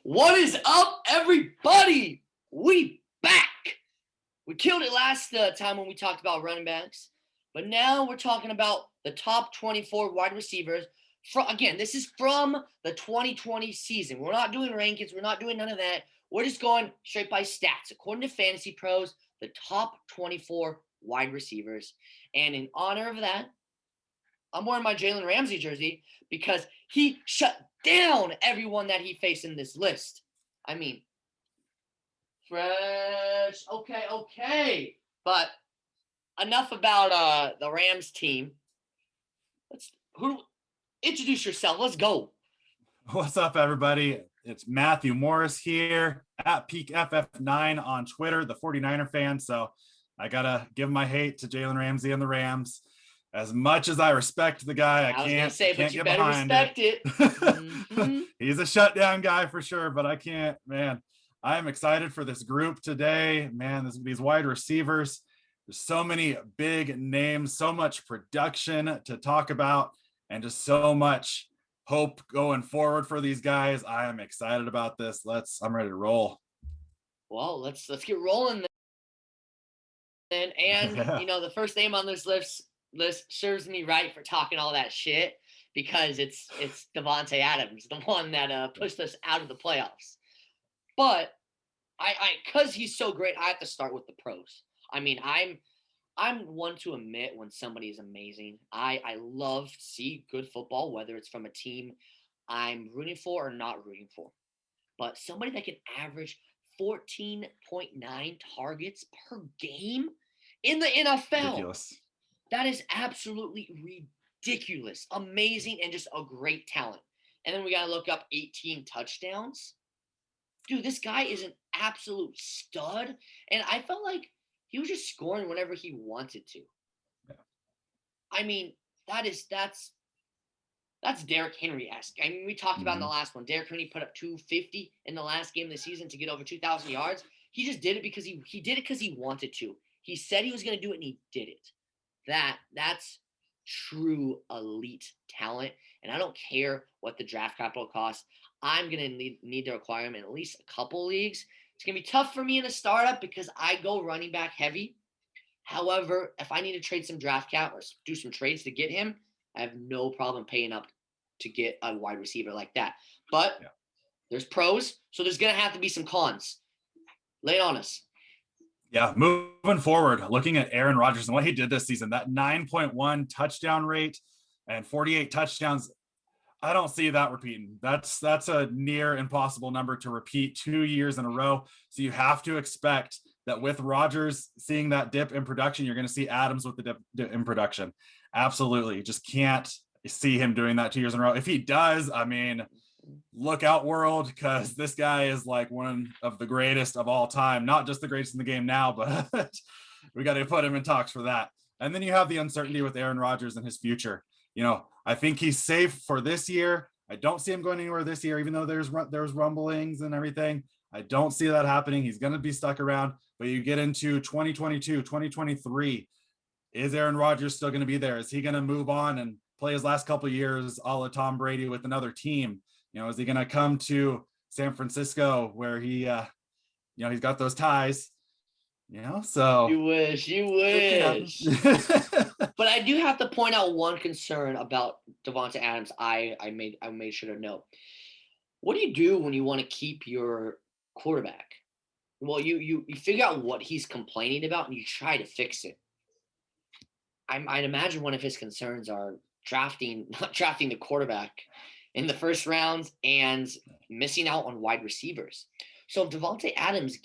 What is up, everybody? We back. We killed it last time when we talked about running backs, but now we're talking about the top 24 wide receivers. Again, this is from the 2020 season. We're not doing rankings. We're not doing none of that. We're just going straight by stats. According to Fantasy Pros, the top 24 wide receivers. And in honor of that, I'm wearing my Jalen Ramsey jersey because he shut down everyone that he faced in this list. I mean, fresh. Okay. But enough about the Rams team. Introduce yourself. Let's go. What's up, everybody? It's Matthew Morris here at PeakFF9 on Twitter, the 49er fan. So I got to give my hate to Jalen Ramsey and the Rams. As much as I respect the guy, I can't get behind it. Mm-hmm. He's a shutdown guy for sure, but I can't, man. I am excited for this group today. Man, these wide receivers. There's so many big names, so much production to talk about, and just so much hope going forward for these guys. I am excited about this. I'm ready to roll. Well, let's get rolling then. And the first name on this list serves me right for talking all that shit because it's Davante Adams, the one that pushed us out of the playoffs. But I because he's so great, I have to start with the pros. I mean, I'm one to admit when somebody is amazing. I love to see good football, whether it's from a team I'm rooting for or not rooting for. But somebody that can average 14.9 targets per game in the NFL. Ridiculous. That is absolutely ridiculous, amazing, and just a great talent. And then we got to look up 18 touchdowns. Dude, this guy is an absolute stud. And I felt like he was just scoring whenever he wanted to. Yeah. I mean, that's Derrick Henry-esque. I mean, we talked about in the last one. Derrick Henry put up 250 in the last game of the season to get over 2,000 yards. He just did it because he did it because he wanted to. He said he was going to do it, and he did it. That's true elite talent, and I don't care what the draft capital costs. I'm going to need to acquire him in at least a couple leagues. It's going to be tough for me in a startup because I go running back heavy. However, if I need to trade some draft cap or do some trades to get him, I have no problem paying up to get a wide receiver like that. But There's pros, so there's going to have to be some cons. Lay it on us. Yeah, moving forward, looking at Aaron Rodgers and what he did this season, that 9.1 touchdown rate and 48 touchdowns, I don't see that repeating. That's a near impossible number to repeat 2 years in a row. So you have to expect that with Rodgers seeing that dip in production, you're going to see Adams with the dip in production. Absolutely. You just can't see him doing that 2 years in a row. If he does, I mean, look out, world, because this guy is like one of the greatest of all time. Not just the greatest in the game now, but we got to put him in talks for that. And then you have the uncertainty with Aaron Rodgers and his future. I think he's safe for this year. I don't see him going anywhere this year, even though there's rumblings and everything. I don't see that happening. He's going to be stuck around. But you get into 2022, 2023. Is Aaron Rodgers still going to be there? Is he going to move on and play his last couple of years a la Tom Brady with another team? Is he going to come to San Francisco where he, he's got those ties, so. You wish. But I do have to point out one concern about Davante Adams. I made sure to note. What do you do when you want to keep your quarterback? Well, you figure out what he's complaining about and you try to fix it. I'd imagine one of his concerns are not drafting the quarterback in the first round and missing out on wide receivers. So if Davante Adams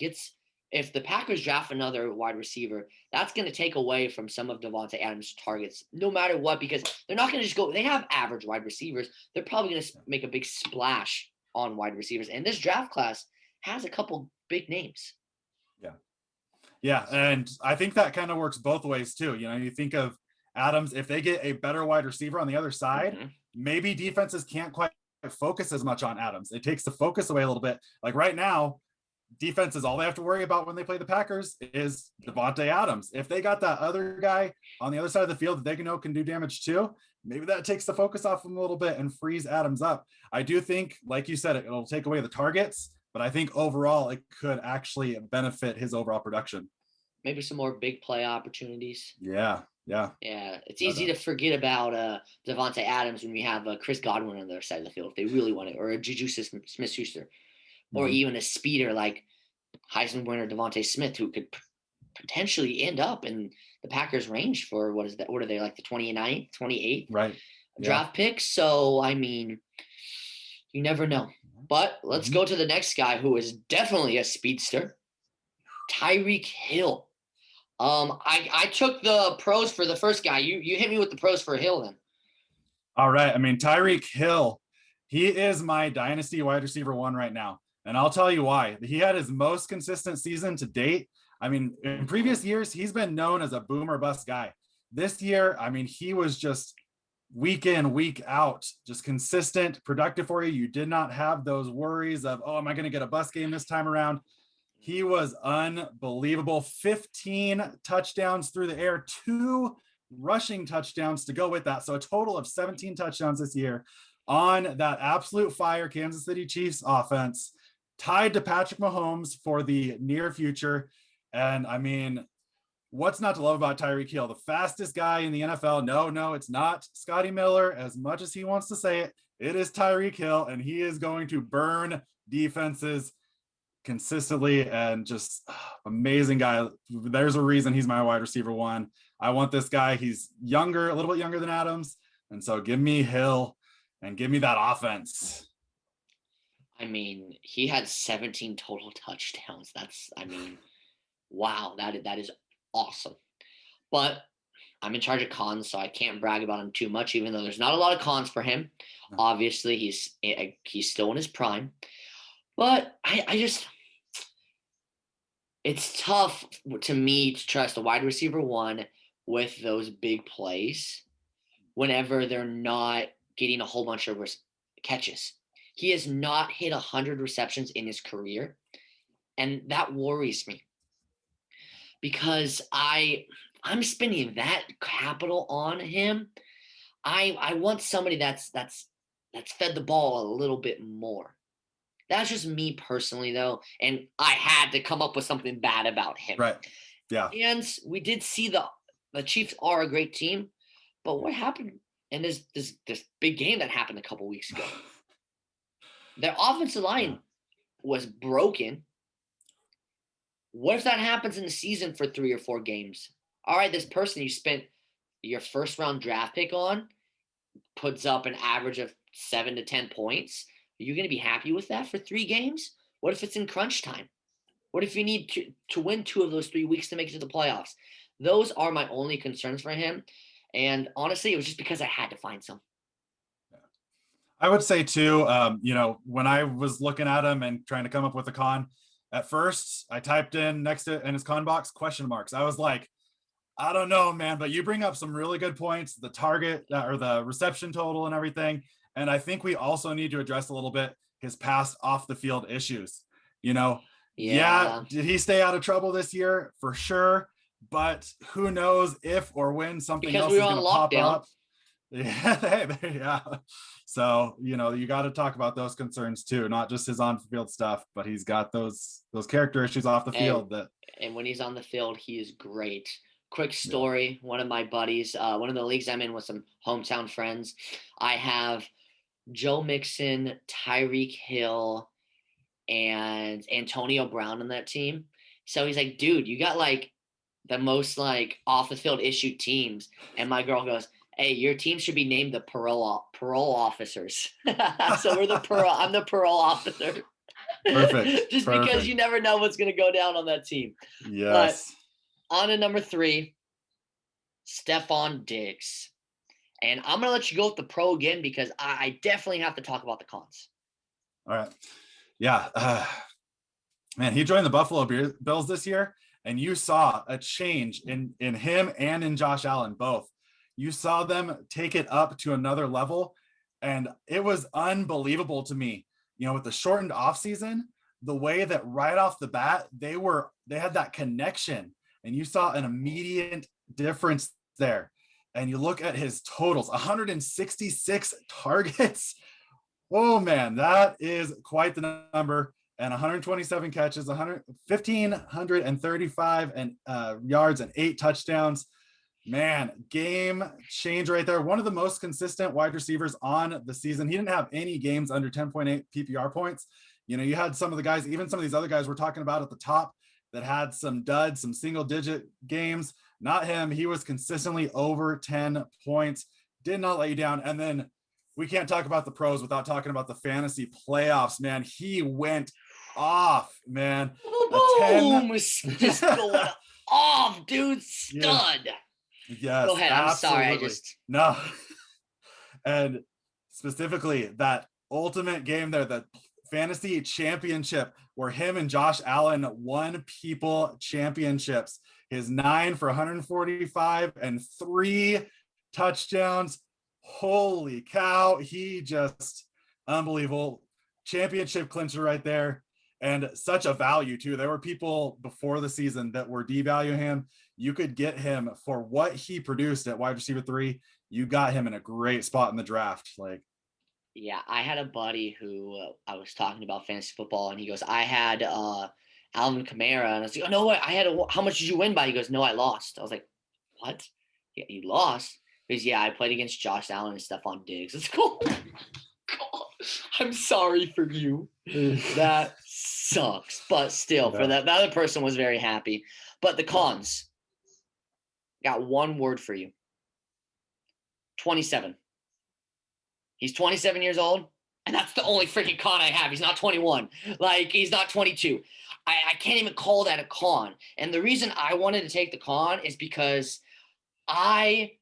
if the Packers draft another wide receiver, that's going to take away from some of Davante Adams' targets, no matter what, because they're not going to just go. They have average wide receivers. They're probably going to make a big splash on wide receivers. And this draft class has a couple big names. Yeah. And I think that kind of works both ways too. You think of Adams, if they get a better wide receiver on the other side, maybe defenses can't quite focus as much on Adams. It takes the focus away a little bit. Like right now, defenses, all they have to worry about when they play the Packers is Davante Adams. If they got that other guy on the other side of the field that they can do damage too, maybe that takes the focus off him a little bit and frees Adams up. I do think, like you said, it'll take away the targets, but I think overall it could actually benefit his overall production. Maybe some more big play opportunities. Yeah. It's easy to forget about Davante Adams when we have Chris Godwin on the other side of the field if they really want it, or a Juju Smith-Schuster, or even a speeder like Heisman winner Devontae Smith, who could potentially end up in the Packers range for what is that? What are they, like the 29th, 28th draft pick? So, I mean, you never know. But let's go to the next guy who is definitely a speedster, Tyreek Hill. I took the pros for the first guy. You hit me with the pros for Hill then. All right. I mean, Tyreek Hill, he is my dynasty wide receiver 1 right now. And I'll tell you why. He had his most consistent season to date. I mean, in previous years, he's been known as a boom or bust guy. This year, I mean, he was just week in, week out, just consistent, productive for you. You did not have those worries of, oh, am I going to get a bust game this time around? He was unbelievable. 15 touchdowns through the air, 2 rushing touchdowns to go with that. So a total of 17 touchdowns this year on that absolute fire Kansas City Chiefs offense, tied to Patrick Mahomes for the near future. And I mean, what's not to love about Tyreek Hill? The fastest guy in the NFL. No, it's not Scotty Miller, as much as he wants to say it. It is Tyreek Hill, and he is going to burn defenses consistently, and just amazing guy. There's a reason he's my wide receiver 1. I want this guy. He's younger, a little bit younger than Adams. And so give me Hill and give me that offense. I mean, he had 17 total touchdowns. Wow, that is awesome. But I'm in charge of cons, so I can't brag about him too much, even though there's not a lot of cons for him. No. Obviously, he's still in his prime. But I just, it's tough to me to trust a wide receiver 1 with those big plays whenever they're not getting a whole bunch of catches. He has not hit 100 receptions in his career, and that worries me because I'm spending that capital on him. I want somebody that's fed the ball a little bit more. That's just me personally, though, and I had to come up with something bad about him. Right. Yeah. And we did see the Chiefs are a great team, but what happened in this big game that happened a couple weeks ago? Their offensive line was broken. What if that happens in the season for 3 or 4 games? All right, this person you spent your first round draft pick on puts up an average of 7 to 10 points. Are you going to be happy with that for 3 games? What if it's in crunch time? What if you need to win 2 of those 3 weeks to make it to the playoffs? Those are my only concerns for him. And honestly, it was just because I had to find some. I would say too, when I was looking at him and trying to come up with a con, at first I typed in next to in his con box question marks. I was like, I don't know, man, but you bring up some really good points, the target or the reception total and everything. And I think we also need to address a little bit his past off the field issues. Yeah, did he stay out of trouble this year? For sure. But who knows if or when something else is going to pop up. Yeah. So, you got to talk about those concerns too, not just his on-field stuff, but he's got those character issues off the field. And when he's on the field, he is great. Quick story. Yeah. One of my buddies, one of the leagues I'm in with some hometown friends, I have Joe Mixon, Tyreek Hill, and Antonio Brown on that team. So he's like, dude, you got like the most like off the field issue teams. And my girl goes, hey, your team should be named the parole officers. So I'm the parole officer. Perfect. Just because you never know what's going to go down on that team. Yes. But on to number 3, Stephon Diggs. And I'm going to let you go with the pro again because I definitely have to talk about the cons. All right. Yeah. Man, he joined the Buffalo Bills this year, and you saw a change in him and in Josh Allen both. You saw them take it up to another level, and it was unbelievable to me. With the shortened offseason, the way that right off the bat, they had that connection, and you saw an immediate difference there. and you look at his totals, 166 targets. Oh man, that is quite the number. And 127 catches, 1,535 and yards and 8 touchdowns. Man, game change right there. One of the most consistent wide receivers on the season. He didn't have any games under 10.8 PPR points. You know, you had some of the guys, even some of these other guys we're talking about at the top that had some duds, some single digit games. Not him. He was consistently over 10 points, did not let you down. And then we can't talk about the pros without talking about the fantasy playoffs, man. He went off, man. Boom! Just going off, dude. Stud. Yes. Go ahead. I'm sorry. No. And specifically that ultimate game there, the fantasy championship where him and Josh Allen won people championships. His 9 for 145 and 3 touchdowns. Holy cow. He just unbelievable. Championship clincher right there. And such a value too. There were people before the season that were devaluing him. You could get him for what he produced at wide receiver 3. You got him in a great spot in the draft. Like, yeah, I had a buddy who I was talking about fantasy football, and he goes, I had Alvin Kamara, and I was like, oh no, how much did you win by? He goes, no, I lost. I was like, what? Yeah, you lost? Because yeah, I played against Josh Allen and Stephon Diggs. It's cool. God, I'm sorry for you. That sucks. But still, for that, the other person was very happy. But the cons. Got one word for you. 27. He's 27 years old, and that's the only freaking con I have. He's not 21. Like, he's not 22. I can't even call that a con. And the reason I wanted to take the con is because I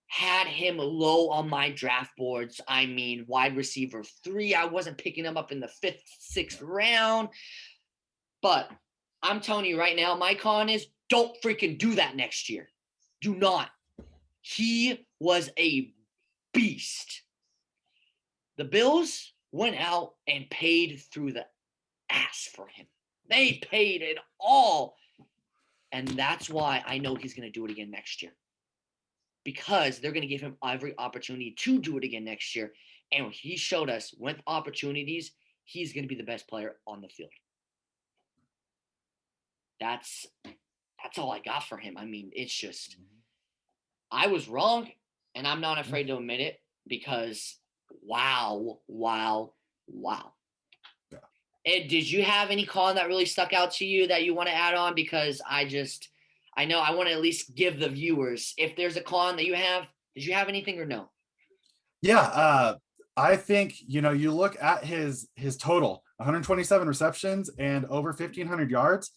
had him low on my draft boards. I mean, wide receiver 3. I wasn't picking him up in the 5th, 6th round. But I'm telling you right now, my con is don't freaking do that next year. Do not. He was a beast. The Bills went out and paid through the ass for him. They paid it all. And that's why I know he's going to do it again next year. Because they're going to give him every opportunity to do it again next year. And he showed us with opportunities, he's going to be the best player on the field. That's all I got for him. I mean, it's just, I was wrong, and I'm not afraid to admit it because wow. Yeah. Ed, did you have any con that really stuck out to you that you want to add on? Because I know I want to at least give the viewers, if there's a con that you have, did you have anything or no? Yeah, I think, you know, you look at his total, 127 receptions and over 1,500 yards.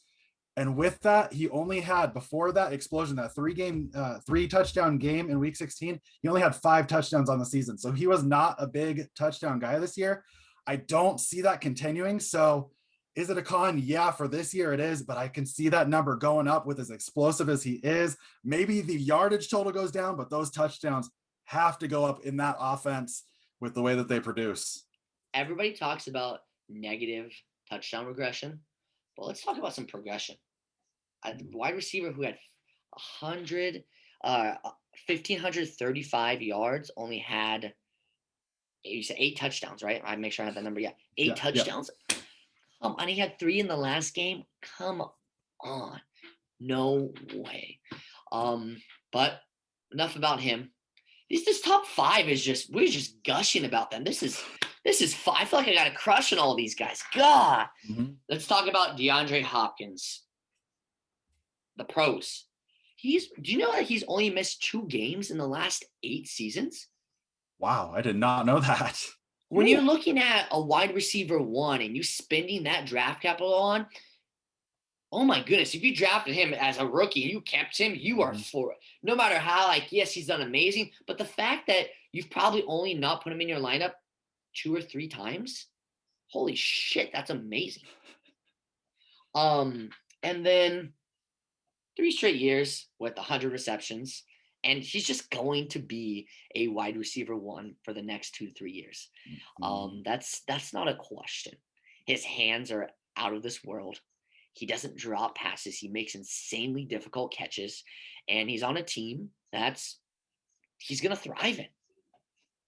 And with that, he only had, before that explosion, that 3 touchdown game in week 16, he only had 5 touchdowns on the season. So he was not a big touchdown guy this year. I don't see that continuing. So is it a con? Yeah, for this year it is, but I can see that number going up with as explosive as he is. Maybe the yardage total goes down, but those touchdowns have to go up in that offense with the way that they produce. Everybody talks about negative touchdown regression, but let's talk about some progression. A wide receiver who had 1,535 yards only had, you said 8 touchdowns, right? I make sure I have that number. Yeah, 8 touchdowns. Yeah. And he had 3 in the last game. Come on, no way. But enough about him. This top 5 is just, we're just gushing about them. This is I feel like I got a crush on all these guys. God. Mm-hmm. Let's talk about DeAndre Hopkins. The pros. Do you know that he's only missed 2 games in the last 8 seasons? Wow, I did not know that. When you're looking at a wide receiver 1 and you spending that draft capital on, oh my goodness, if you drafted him as a rookie and you kept him, you are for it. No matter how, like, yes, he's done amazing, but the fact that you've probably only not put him in your lineup 2 or 3 times, holy shit, that's amazing. And then 3 straight years with 100 receptions, and he's just going to be a wide receiver 1 for the next 2 to 3 years. That's not a question. His hands are out of this world. He doesn't drop passes. He makes insanely difficult catches, and he's on a team that's he's going to thrive in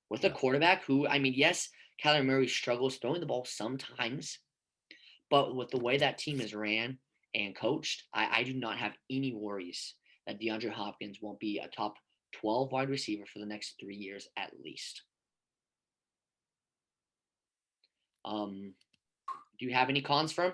with a quarterback who, I mean, yes, Kyler Murray struggles throwing the ball sometimes, but with the way that team is ran and coached, I do not have any worries that DeAndre Hopkins won't be a top 12 wide receiver for the next 3 years at least. Do you have any cons for him?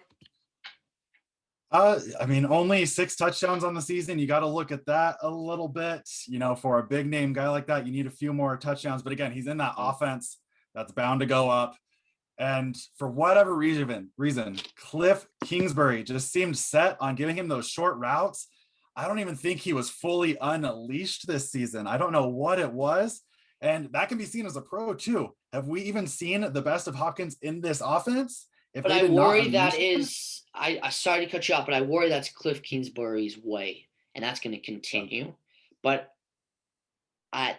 I mean, only 6 touchdowns on the season. You got to look at that a little bit. You know, for a big name guy like that, you need a few more touchdowns. But again, he's in that offense that's bound to go up. And for whatever reason, Cliff Kingsbury just seemed set on giving him those short routes. I don't even think he was fully unleashed this season. I don't know what it was. And that can be seen as a pro too. Have we even seen the best of Hopkins in this offense? But I worry that is, I sorry to cut you off, but I worry that's Cliff Kingsbury's way, and that's going to continue. But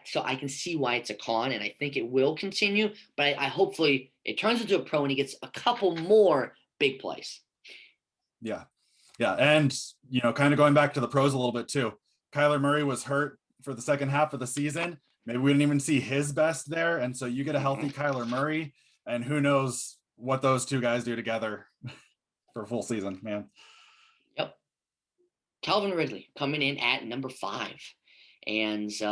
so I can see why it's a con, and I think it will continue. But I hopefully it turns into a pro, and he gets a couple more big plays. Yeah, and you know, kind of going back to the pros a little bit too. Kyler Murray was hurt for the second half of the season. Maybe we didn't even see his best there, and so you get a healthy Kyler Murray, and who knows what those two guys do together for a full season, man. Yep. Calvin Ridley coming in at number 5. And, you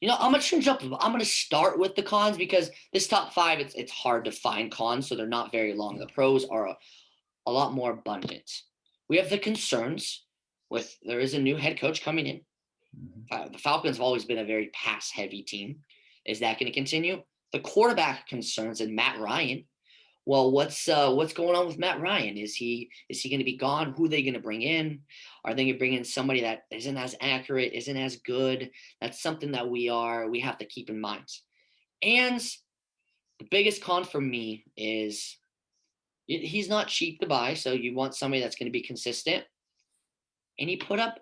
know, I'm going to change up. I'm going to start with the cons because this top 5, it's hard to find cons, so they're not very long. The pros are a lot more abundant. We have the concerns with there is a new head coach coming in. The Falcons have always been a very pass-heavy team. Is that going to continue? The quarterback concerns and Matt Ryan. Well, what's going on with Matt Ryan? Is he going to be gone? Who are they going to bring in? Are they going to bring in somebody that isn't as accurate, isn't as good? That's something that we have to keep in mind. And the biggest con for me is he's not cheap to buy, so you want somebody that's going to be consistent. And he put up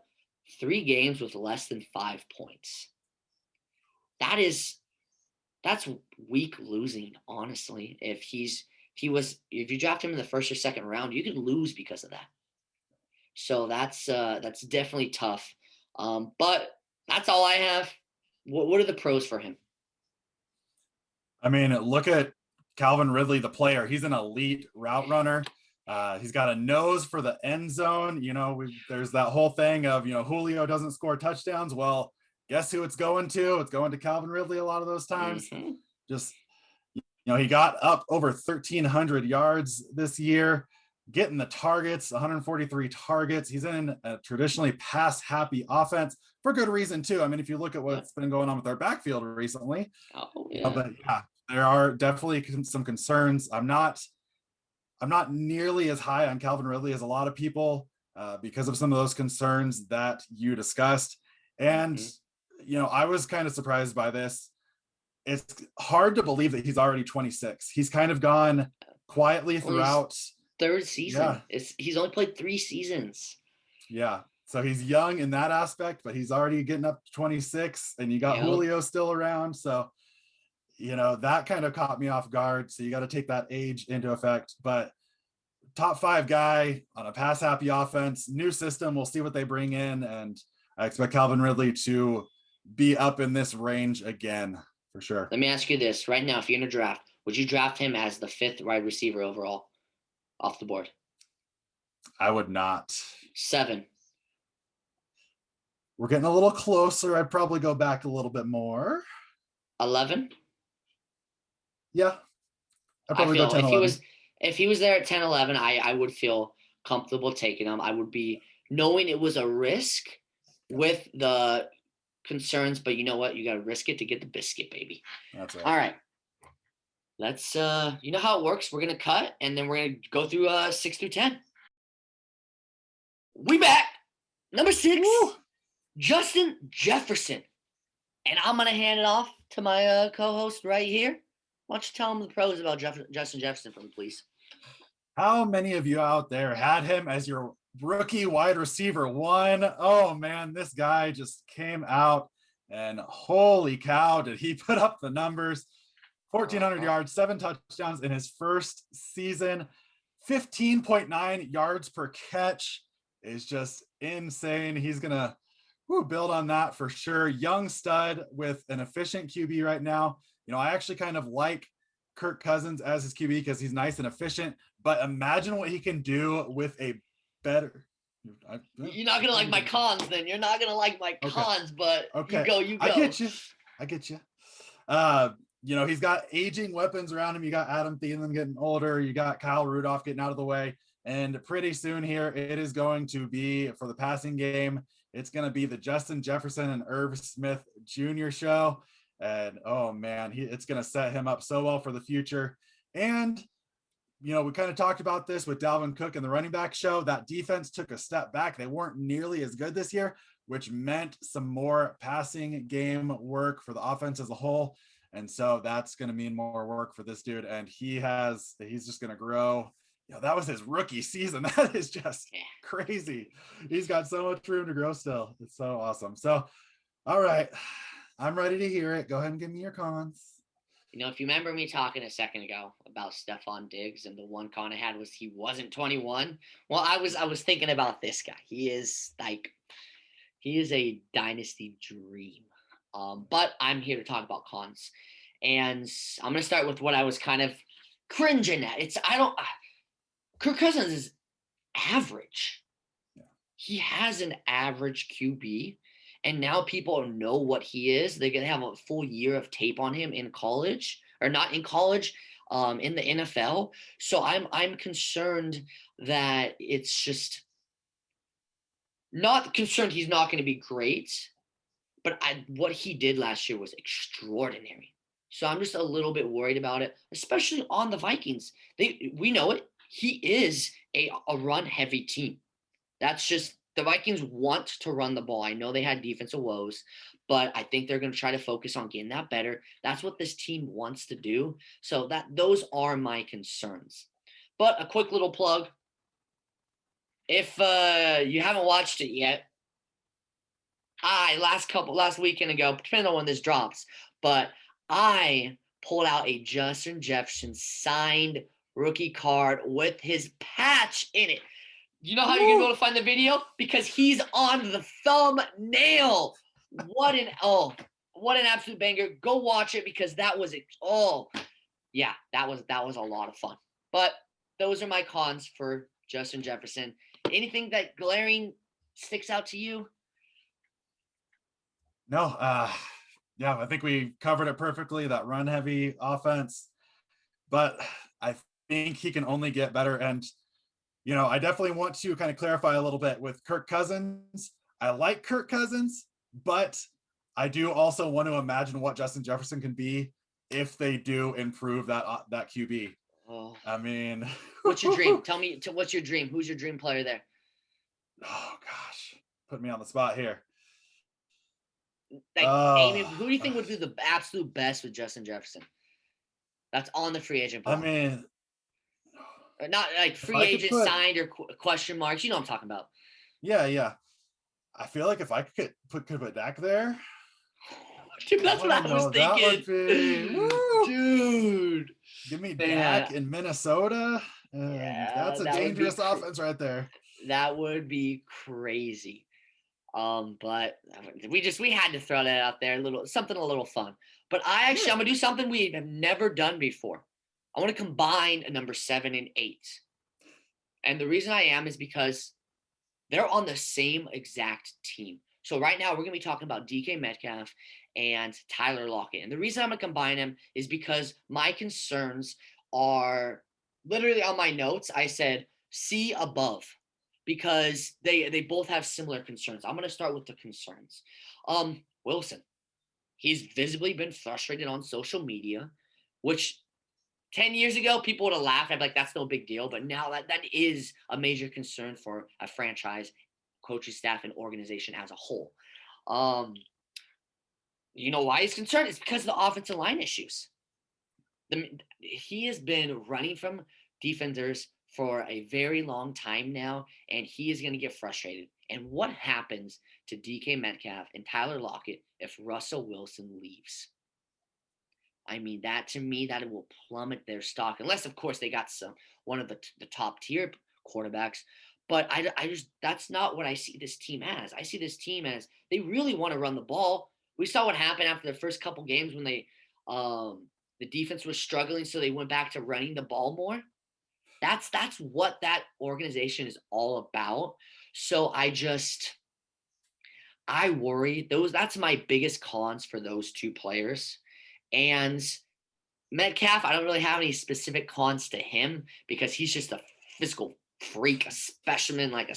3 games with less than 5 points. That's weak losing, honestly. If you draft him in the first or second round, you could lose because of that. So that's definitely tough. But that's all I have. What are the pros for him? I mean, look at Calvin Ridley, the player. He's an elite route runner. He's got a nose for the end zone. You know, there's that whole thing of, you know, Julio doesn't score touchdowns. Well, guess who it's going to? It's going to Calvin Ridley a lot of those times. Just, you know, he got up over 1,300 yards this year, getting the targets, 143 targets. He's in a traditionally pass-happy offense for good reason, too. I mean, if you look at what's been going on with our backfield recently. But yeah, there are definitely some concerns. I'm not nearly as high on Calvin Ridley as a lot of people because of some of those concerns that you discussed. And, you know, I was kind of surprised by this. It's hard to believe that he's already 26. He's kind of gone quietly throughout. 3rd season. Yeah. He's only played 3 seasons. Yeah. So he's young in that aspect, but he's already getting up to 26, and you got Julio still around. So, you know, that kind of caught me off guard. So you got to take that age into effect. But top 5 guy on a pass happy offense, new system. We'll see what they bring in. And I expect Calvin Ridley to be up in this range again for sure. Let me ask you this right now. If you're in a draft, would you draft him as the 5th wide receiver overall off the board? I would not. 7. We're getting a little closer. I'd probably go back a little bit more. 11. Yeah. I'd probably go 10, 11. If he was there at 10, 11, I would feel comfortable taking him. I would be knowing it was a risk with the concerns, but you know what? You got to risk it to get the biscuit, baby. That's right. All right. Let's, you know how it works. We're going to cut, and then we're going to go through 6 through 10. We back. Number 6, Woo! Justin Jefferson. And I'm going to hand it off to my co-host right here. Why don't you tell him the pros about Justin Jefferson for me, please? How many of you out there had him as your rookie wide receiver 1? Oh, man, this guy just came out, and holy cow, did he put up the numbers. 1,400 yards, 7 touchdowns in his first season. 15.9 yards per catch is just insane. He's going to build on that for sure. Young stud with an efficient QB right now. I actually kind of like Kirk Cousins as his QB because he's nice and efficient, but imagine what he can do with a better. You're not gonna like my cons, then. You're not gonna like my cons, but okay, you go. I get you. He's got aging weapons around him. You got Adam Thielen getting older. You got Kyle Rudolph getting out of the way. And pretty soon here, it is going to be, for the passing game, it's going to be the Justin Jefferson and Irv Smith Jr. show. And, oh, man, it's going to set him up so well for the future. And, we kind of talked about this with Dalvin Cook and the running back show. That defense took a step back. They weren't nearly as good this year, which meant some more passing game work for the offense as a whole. And so that's going to mean more work for this dude. And he's just going to grow. That was his rookie season. That is just crazy. He's got so much room to grow still. It's so awesome. So, all right, I'm ready to hear it. Go ahead and give me your cons. If you remember me talking a second ago about Stephon Diggs, and the one con I had was he wasn't 21. Well, I was thinking about this guy. He is a dynasty dream. But I'm here to talk about cons. And I'm going to start with what I was kind of cringing at. Kirk Cousins is average. Yeah. He has an average QB, and now people know what he is. They're going to have a full year of tape on him in college, or not in college, in the NFL. So I'm concerned that it's just not concerned he's not going to be great, but what he did last year was extraordinary. So I'm just a little bit worried about it, especially on the Vikings. We know it. He is a run-heavy team. That's just the Vikings want to run the ball. I know they had defensive woes, but I think they're going to try to focus on getting that better. That's what this team wants to do. So those are my concerns. But a quick little plug. If you haven't watched it yet, last weekend ago, depending on when this drops, but I pulled out a Justin Jefferson signed rookie card with his patch in it. You know how you're going to be able to find the video? Because he's on the thumbnail. What an absolute banger. Go watch it, because that was a lot of fun. But those are my cons for Justin Jefferson. Anything that glaring sticks out to you? No, I think we covered it perfectly, that run heavy offense, but I think he can only get better. And, I definitely want to kind of clarify a little bit with Kirk Cousins. I like Kirk Cousins, but I do also want to imagine what Justin Jefferson can be if they do improve that QB. Oh. I mean, what's your dream? Tell me, what's your dream? Who's your dream player there? Oh gosh, put me on the spot here. Amy, who do you think would do the absolute best with Justin Jefferson? That's on the free agent block. I mean, not like free agent signed or question marks. You know what I'm talking about. Yeah. I feel like if I could put Dak there. Dude, that's what I was thinking. Dude. Give me Dak in Minnesota. That's a dangerous offense right there. That would be crazy. But we had to throw that out there, something a little fun. But I'm gonna do something we have never done before. I want to combine a number 7 and 8. And the reason I am is because they're on the same exact team. So right now we're gonna be talking about DK Metcalf and Tyler Lockett. And the reason I'm gonna combine them is because my concerns are literally on my notes. I said C above, because they both have similar concerns. I'm going to start with the concerns. Wilson, he's visibly been frustrated on social media, which 10 years ago, people would have laughed. I'd be like, that's no big deal. But now that is a major concern for a franchise, coaching staff, and organization as a whole. You know why he's concerned? It's because of the offensive line issues. He has been running from defenders for a very long time now, and he is going to get frustrated. And what happens to DK Metcalf and Tyler Lockett if Russell Wilson leaves? I mean, that it will plummet their stock, unless, of course, they got one of the top tier quarterbacks. But I just that's not what I see this team as. I see this team as they really want to run the ball. We saw what happened after the first couple games when the defense was struggling, so they went back to running the ball more. That's what that organization is all about. So I worry that's my biggest cons for those two players. And Metcalf, I don't really have any specific cons to him because he's just a physical freak, a specimen, like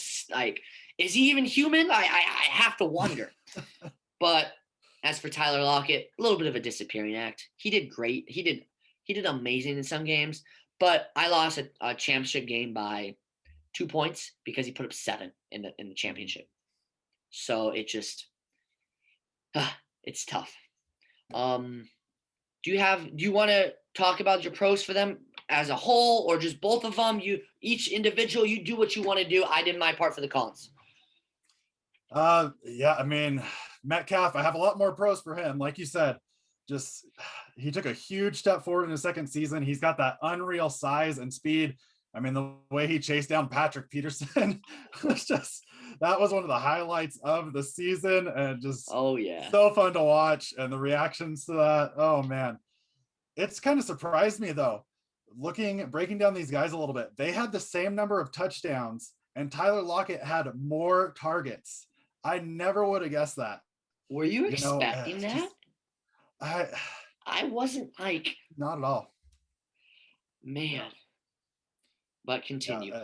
is he even human? I have to wonder. But as for Tyler Lockett, a little bit of a disappearing act. He did great. He did amazing in some games, but I lost a championship game by 2 points because he put up 7 in the championship. So it just it's tough. Do you want to talk about your pros for them as a whole or just both of them? You each individual, you do what you want to do. I did my part for the cons. Yeah, I mean, Metcalf, I have a lot more pros for him. Like you said, just he took a huge step forward in his second season. He's got that unreal size and speed. I mean, the way he chased down Patrick Peterson was just, that was one of the highlights of the season, and just so fun to watch. And the reactions to that, oh man, it's kind of surprised me though. Breaking down these guys a little bit, they had the same number of touchdowns, and Tyler Lockett had more targets. I never would have guessed that. Were you expecting that? I wasn't like. Not at all. Man. But continue.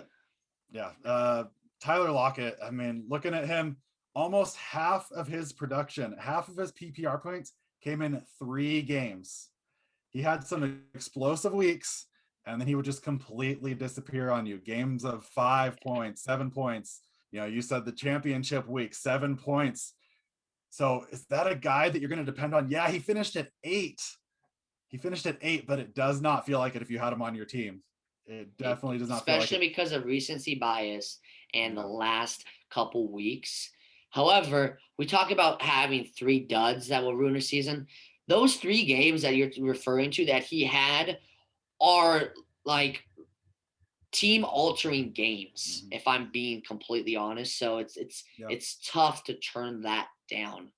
Tyler Lockett, I mean, looking at him, almost half of his production, half of his PPR points came in 3 games. He had some explosive weeks, and then he would just completely disappear on you. Games of 5 points, 7 points. You said the championship week, 7 points. So is that a guy that you're going to depend on? Yeah, he finished at 8. But it does not feel like it if you had him on your team. It definitely does not feel like it. Especially because of recency bias and the last couple weeks. However, we talk about having 3 duds that will ruin a season. Those 3 games that you're referring to that he had are like team-altering games, if I'm being completely honest. So it's tough to turn that down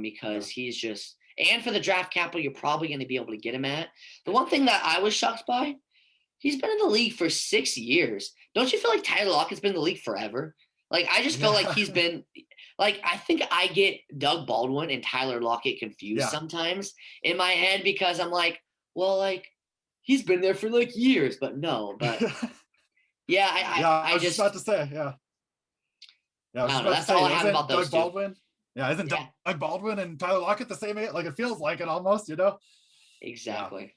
because he's just – and for the draft capital you're probably going to be able to get him at. The one thing that I was shocked by, he's been in the league for 6 years. Don't you feel like Tyler Lockett's been in the league forever? Like, I just feel like he's been – like, I think I get Doug Baldwin and Tyler Lockett confused sometimes in my head because I'm like, well, like, he's been there for, like, years. But no, but – I was just about to say, that's all I have about those Doug Baldwin? Yeah, isn't Doug Baldwin and Tyler Lockett the same age? Like, it feels like it almost, Exactly.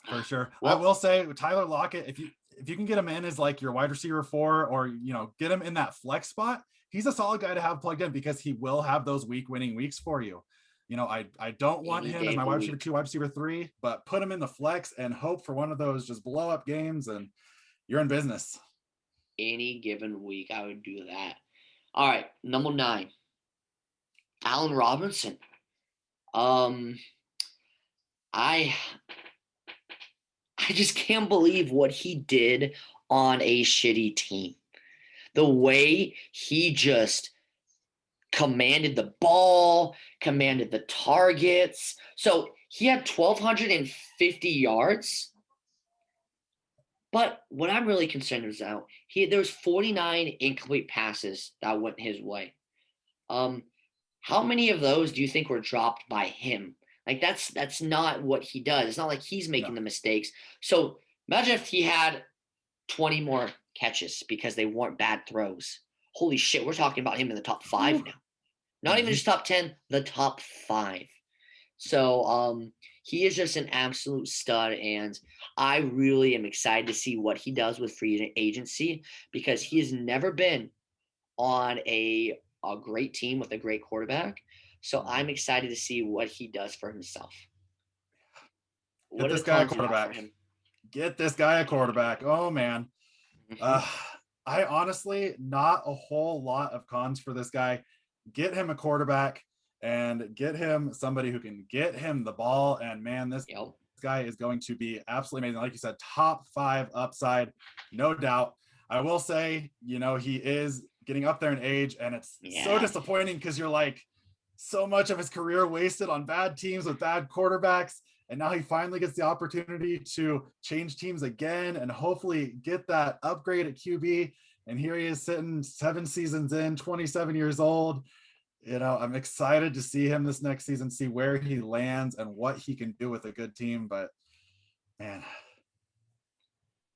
For sure. Well, I will say Tyler Lockett, if you can get him in as like your wide receiver 4 or, get him in that flex spot, he's a solid guy to have plugged in because he will have those winning weeks for you. I don't want him as my wide receiver 2, wide receiver 3, but put him in the flex and hope for one of those just blow up games and you're in business. Any given week, I would do that. All right, number 9, Allen Robinson. I just can't believe what he did on a shitty team. The way he just commanded the ball, commanded the targets. So he had 1,250 yards. But what I'm really concerned about, there was 49 incomplete passes that went his way. How many of those do you think were dropped by him? Like, that's not what he does. It's not like he's making the mistakes. So imagine if he had 20 more catches because they weren't bad throws. Holy shit, we're talking about him in the top 5 now. Not even just top 10, the top 5. So he is just an absolute stud, and I really am excited to see what he does with free agency because he has never been on a great team with a great quarterback. So I'm excited to see what he does for himself. Get this guy a quarterback. Get this guy a quarterback. Oh, man. I honestly, not a whole lot of cons for this guy. Get him a quarterback and get him somebody who can get him the ball. And, man, this guy is going to be absolutely amazing. Like you said, top 5 upside, no doubt. I will say, he is getting up there in age, and it's so disappointing because you're like, so much of his career wasted on bad teams with bad quarterbacks. And now he finally gets the opportunity to change teams again and hopefully get that upgrade at QB. And here he is sitting 7 seasons in, 27 years old. I'm excited to see him this next season, see where he lands and what he can do with a good team. But man,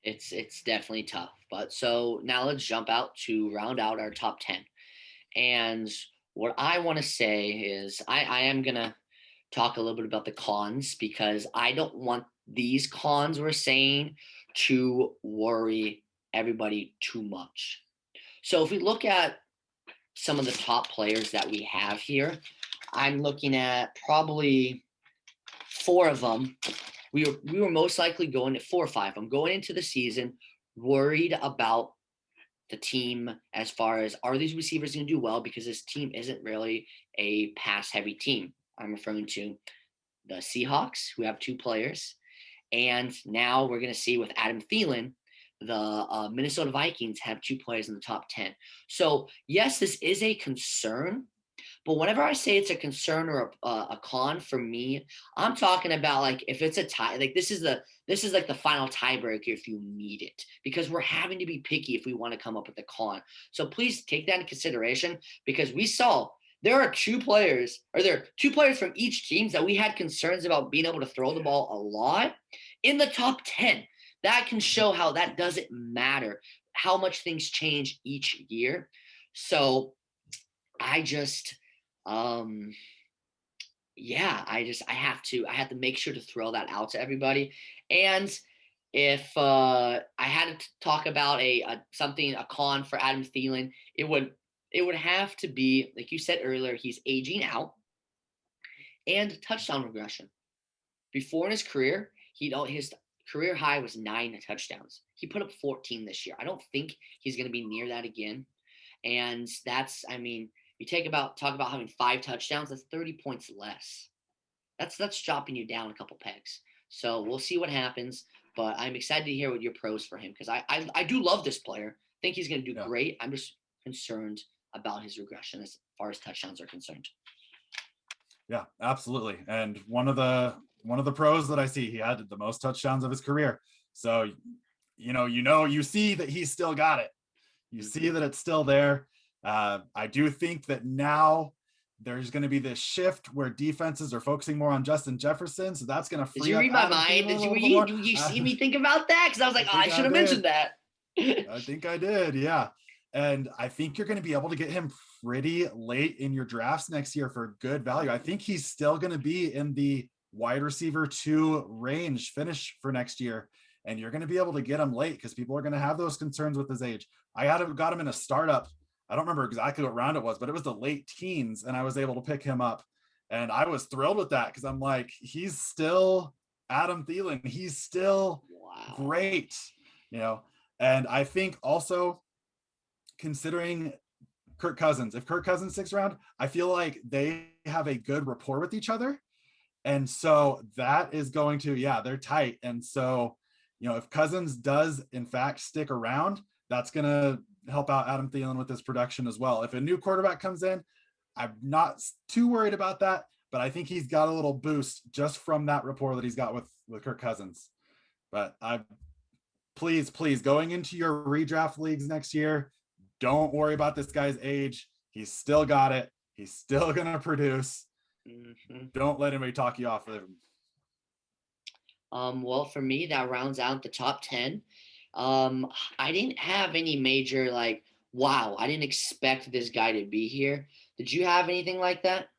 it's definitely tough. But so now let's jump out to round out our top 10. And what I want to say is I am going to talk a little bit about the cons, because I don't want these cons we're saying to worry everybody too much. So if we look at some of the top players that we have here, I'm looking at probably 4 of them. We were most likely going at 4 or 5. I'm going into the season worried about the team as far as, are these receivers going to do well, because this team isn't really a pass-heavy team. I'm referring to the Seahawks, who have 2 players. And now we're going to see with Adam Thielen, the Minnesota Vikings have 2 players in the top 10. So, yes, this is a concern. But whenever I say it's a concern or a con for me, I'm talking about like if it's a tie, like this is like the final tiebreaker if you need it, because we're having to be picky if we want to come up with a con. So please take that into consideration, because we saw there are 2 players from each team that we had concerns about being able to throw the ball a lot in the top 10. That can show how that doesn't matter, how much things change each year. So I just I have to make sure to throw that out to everybody. And if I had to talk about a con for Adam Thielen, it would have to be, like you said earlier, he's aging out, and touchdown regression. Before in his career, his career high was 9 touchdowns. He put up 14 this year. I don't think he's going to be near that again. And that's, you talk about having 5 touchdowns, that's 30 points less. That's chopping you down a couple pegs. So we'll see what happens, but I'm excited to hear what your pros for him, because I do love this player. I think he's going to do great. I'm just concerned about his regression as far as touchdowns are concerned. Yeah, absolutely. And one of the pros that I see, he had the most touchdowns of his career. So, you see that he's still got it. You see that it's still there. I do think that now there's going to be this shift where defenses are focusing more on Justin Jefferson. So that's going to free up. Did you read my mind? Did you see me think about that? Because I was like, I should have mentioned that. I think I did. Yeah. And I think you're going to be able to get him pretty late in your drafts next year for good value. I think he's still going to be in the wide receiver 2 range finish for next year. And you're going to be able to get him late because people are going to have those concerns with his age. I got him in a startup. I don't remember exactly what round it was, but it was the late teens, and I was able to pick him up. And I was thrilled with that because I'm like, he's still Adam Thielen. He's still great, And I think also, considering Kirk Cousins, if Kirk Cousins 6th round, I feel like they have a good rapport with each other. And so that is going to, they're tight. And so, if Cousins does in fact stick around, that's going to help out Adam Thielen with his production as well. If a new quarterback comes in, I'm not too worried about that, but I think he's got a little boost just from that rapport that he's got with Kirk Cousins. But please, going into your redraft leagues next year, don't worry about this guy's age. He's still got it. He's still going to produce. Mm-hmm. Don't let anybody talk you off of him. Well, for me, that rounds out the top 10. I didn't have any major, wow, I didn't expect this guy to be here. Did you have anything like that?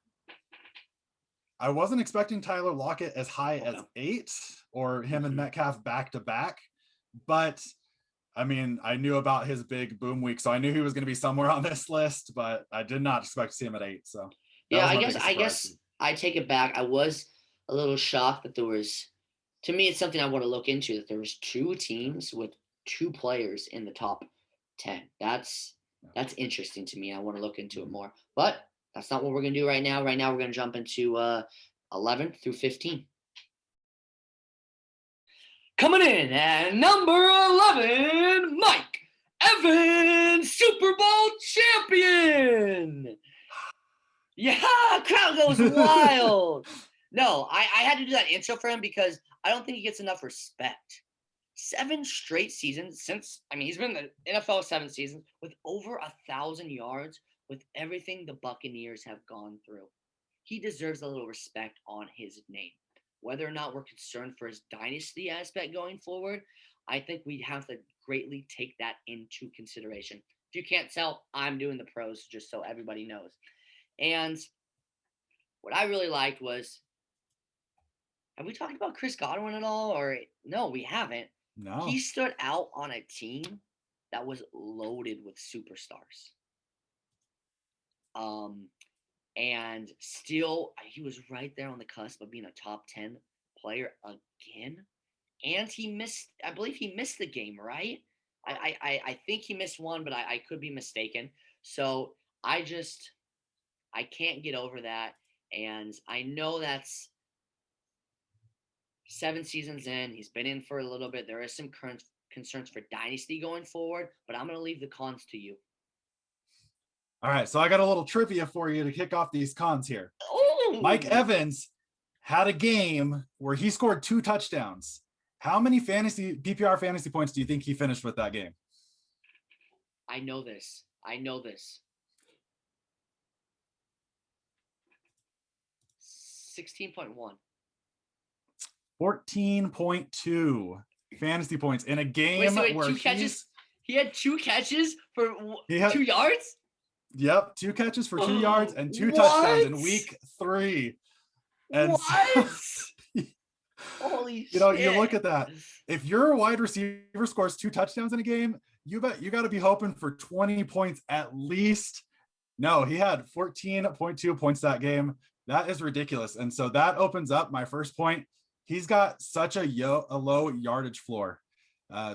I wasn't expecting Tyler Lockett as high as 8 or him and Metcalf back to back, but I knew about his big boom week, so I knew he was going to be somewhere on this list, but I did not expect to see him at 8. So yeah, I guess I take it back. I was a little shocked that there was, to me, it's something I want to look into, that there was 2 teams with 2 players in the top 10. That's interesting to me. I want to look into it more, but that's not what we're going to do right now. Right now, we're going to jump into 11 through 15. Coming in at number 11, Mike Evans, Super Bowl champion. Yeah, crowd goes wild. No, I had to do that intro for him because I don't think he gets enough respect. 7 straight seasons since, he's been in the NFL 7 seasons with over 1,000 yards with everything the Buccaneers have gone through. He deserves a little respect on his name. Whether or not we're concerned for his dynasty aspect going forward, I think we'd have to greatly take that into consideration. If you can't tell, I'm doing the pros just so everybody knows. And what I really liked was, have we talked about Chris Godwin at all? Or no, we haven't. No. He stood out on a team that was loaded with superstars. And still, he was right there on the cusp of being a top 10 player again. And I believe he missed the game, right? I think he missed one, but I could be mistaken. So I can't get over that. And I know that's 7 seasons in. He's been in for a little bit. There is some current concerns for dynasty going forward, but I'm going to leave the cons to you. All right, so I got a little trivia for you to kick off these cons here. Ooh. Mike Evans had a game where he scored 2 touchdowns. How many PPR fantasy points do you think he finished with that game? I know this. 16.1. 14.2 fantasy points in a game where 2 catches. He had 2 catches for 2 yards? Yep, 2 catches for 2 yards and 2 touchdowns in week 3. And what? Holy shit. You look at that. If your wide receiver scores 2 touchdowns in a game, you got to be hoping for 20 points at least. No, he had 14.2 points that game. That is ridiculous. And so that opens up my first point. He's got such a low yardage floor.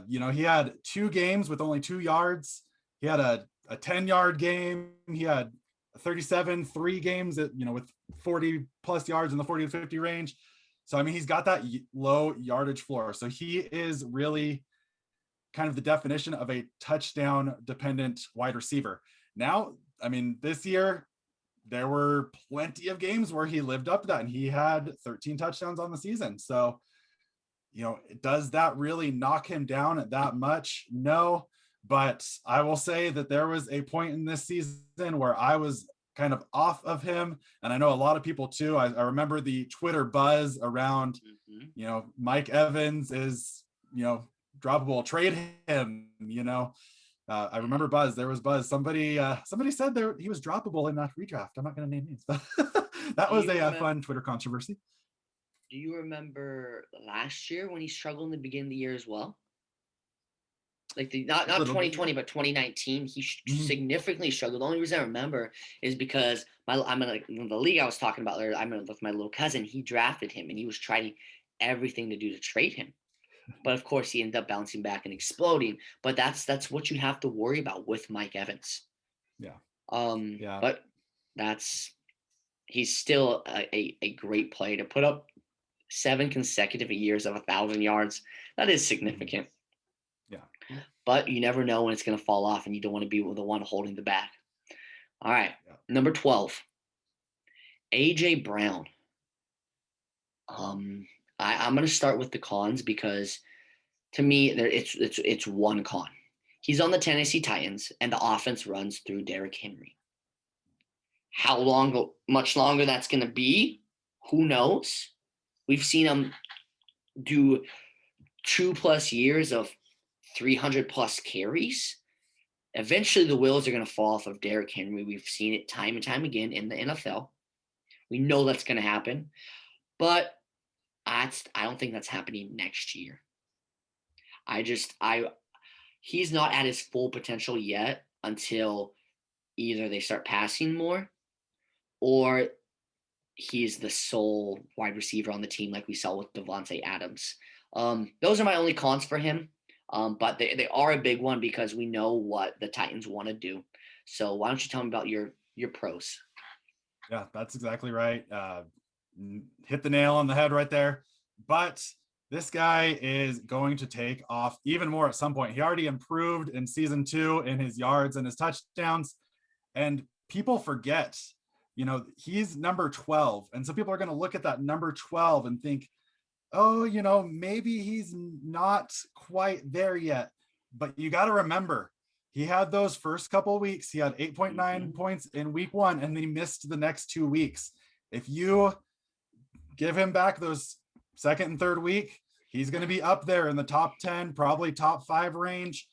He had 2 games with only 2 yards. He had a 10-yard game. He had 3 games with 40 plus yards in the 40 to 50 range. So, he's got that low yardage floor. So he is really kind of the definition of a touchdown dependent wide receiver. Now, this year, there were plenty of games where he lived up to that, and he had 13 touchdowns on the season. So, does that really knock him down that much? No, but I will say that there was a point in this season where I was kind of off of him. And I know a lot of people too. I remember the Twitter buzz around, Mike Evans is, droppable, trade him, I remember buzz. There was buzz. Somebody said he was droppable in that redraft. I'm not going to name names, but that was a fun Twitter controversy. Do you remember last year when he struggled in the beginning of the year as well? Like not 2020, but 2019, he significantly struggled. The only reason I remember is because I'm in the league I was talking about earlier. I'm with my little cousin. He drafted him, and he was trying everything to do to trade him. But of course, he ended up bouncing back and exploding. But that's what you have to worry about with Mike Evans. Yeah. But he's still a great player to put up 7 consecutive years of 1,000 yards. That is significant. Yeah. But you never know when it's going to fall off, and you don't want to be the one holding the bag. All right. Yeah. Number 12, AJ Brown. I'm going to start with the cons because to me, it's one con. He's on the Tennessee Titans, and the offense runs through Derrick Henry. How much longer that's going to be, who knows? We've seen him do 2+ years of 300 plus carries. Eventually, the wheels are going to fall off of Derrick Henry. We've seen it time and time again in the NFL. We know that's going to happen, but I don't think that's happening next year. He's not at his full potential yet until either they start passing more or he's the sole wide receiver on the team like we saw with Davante Adams. Those are my only cons for him. But they are a big one because we know what the Titans want to do. So why don't you tell me about your pros? Yeah, that's exactly right. Hit the nail on the head right there. But This guy is going to take off even more at some point. He already improved in season 2 in his yards and his touchdowns. And people forget, he's number 12. And so people are going to look at that number 12 and think, oh, maybe he's not quite there yet. But you got to remember, he had those first couple of weeks. He had 8.9 points in week 1, and then he missed the next 2 weeks. If you give him back those second and third week, he's going to be up there in the top 10, probably top 5 range.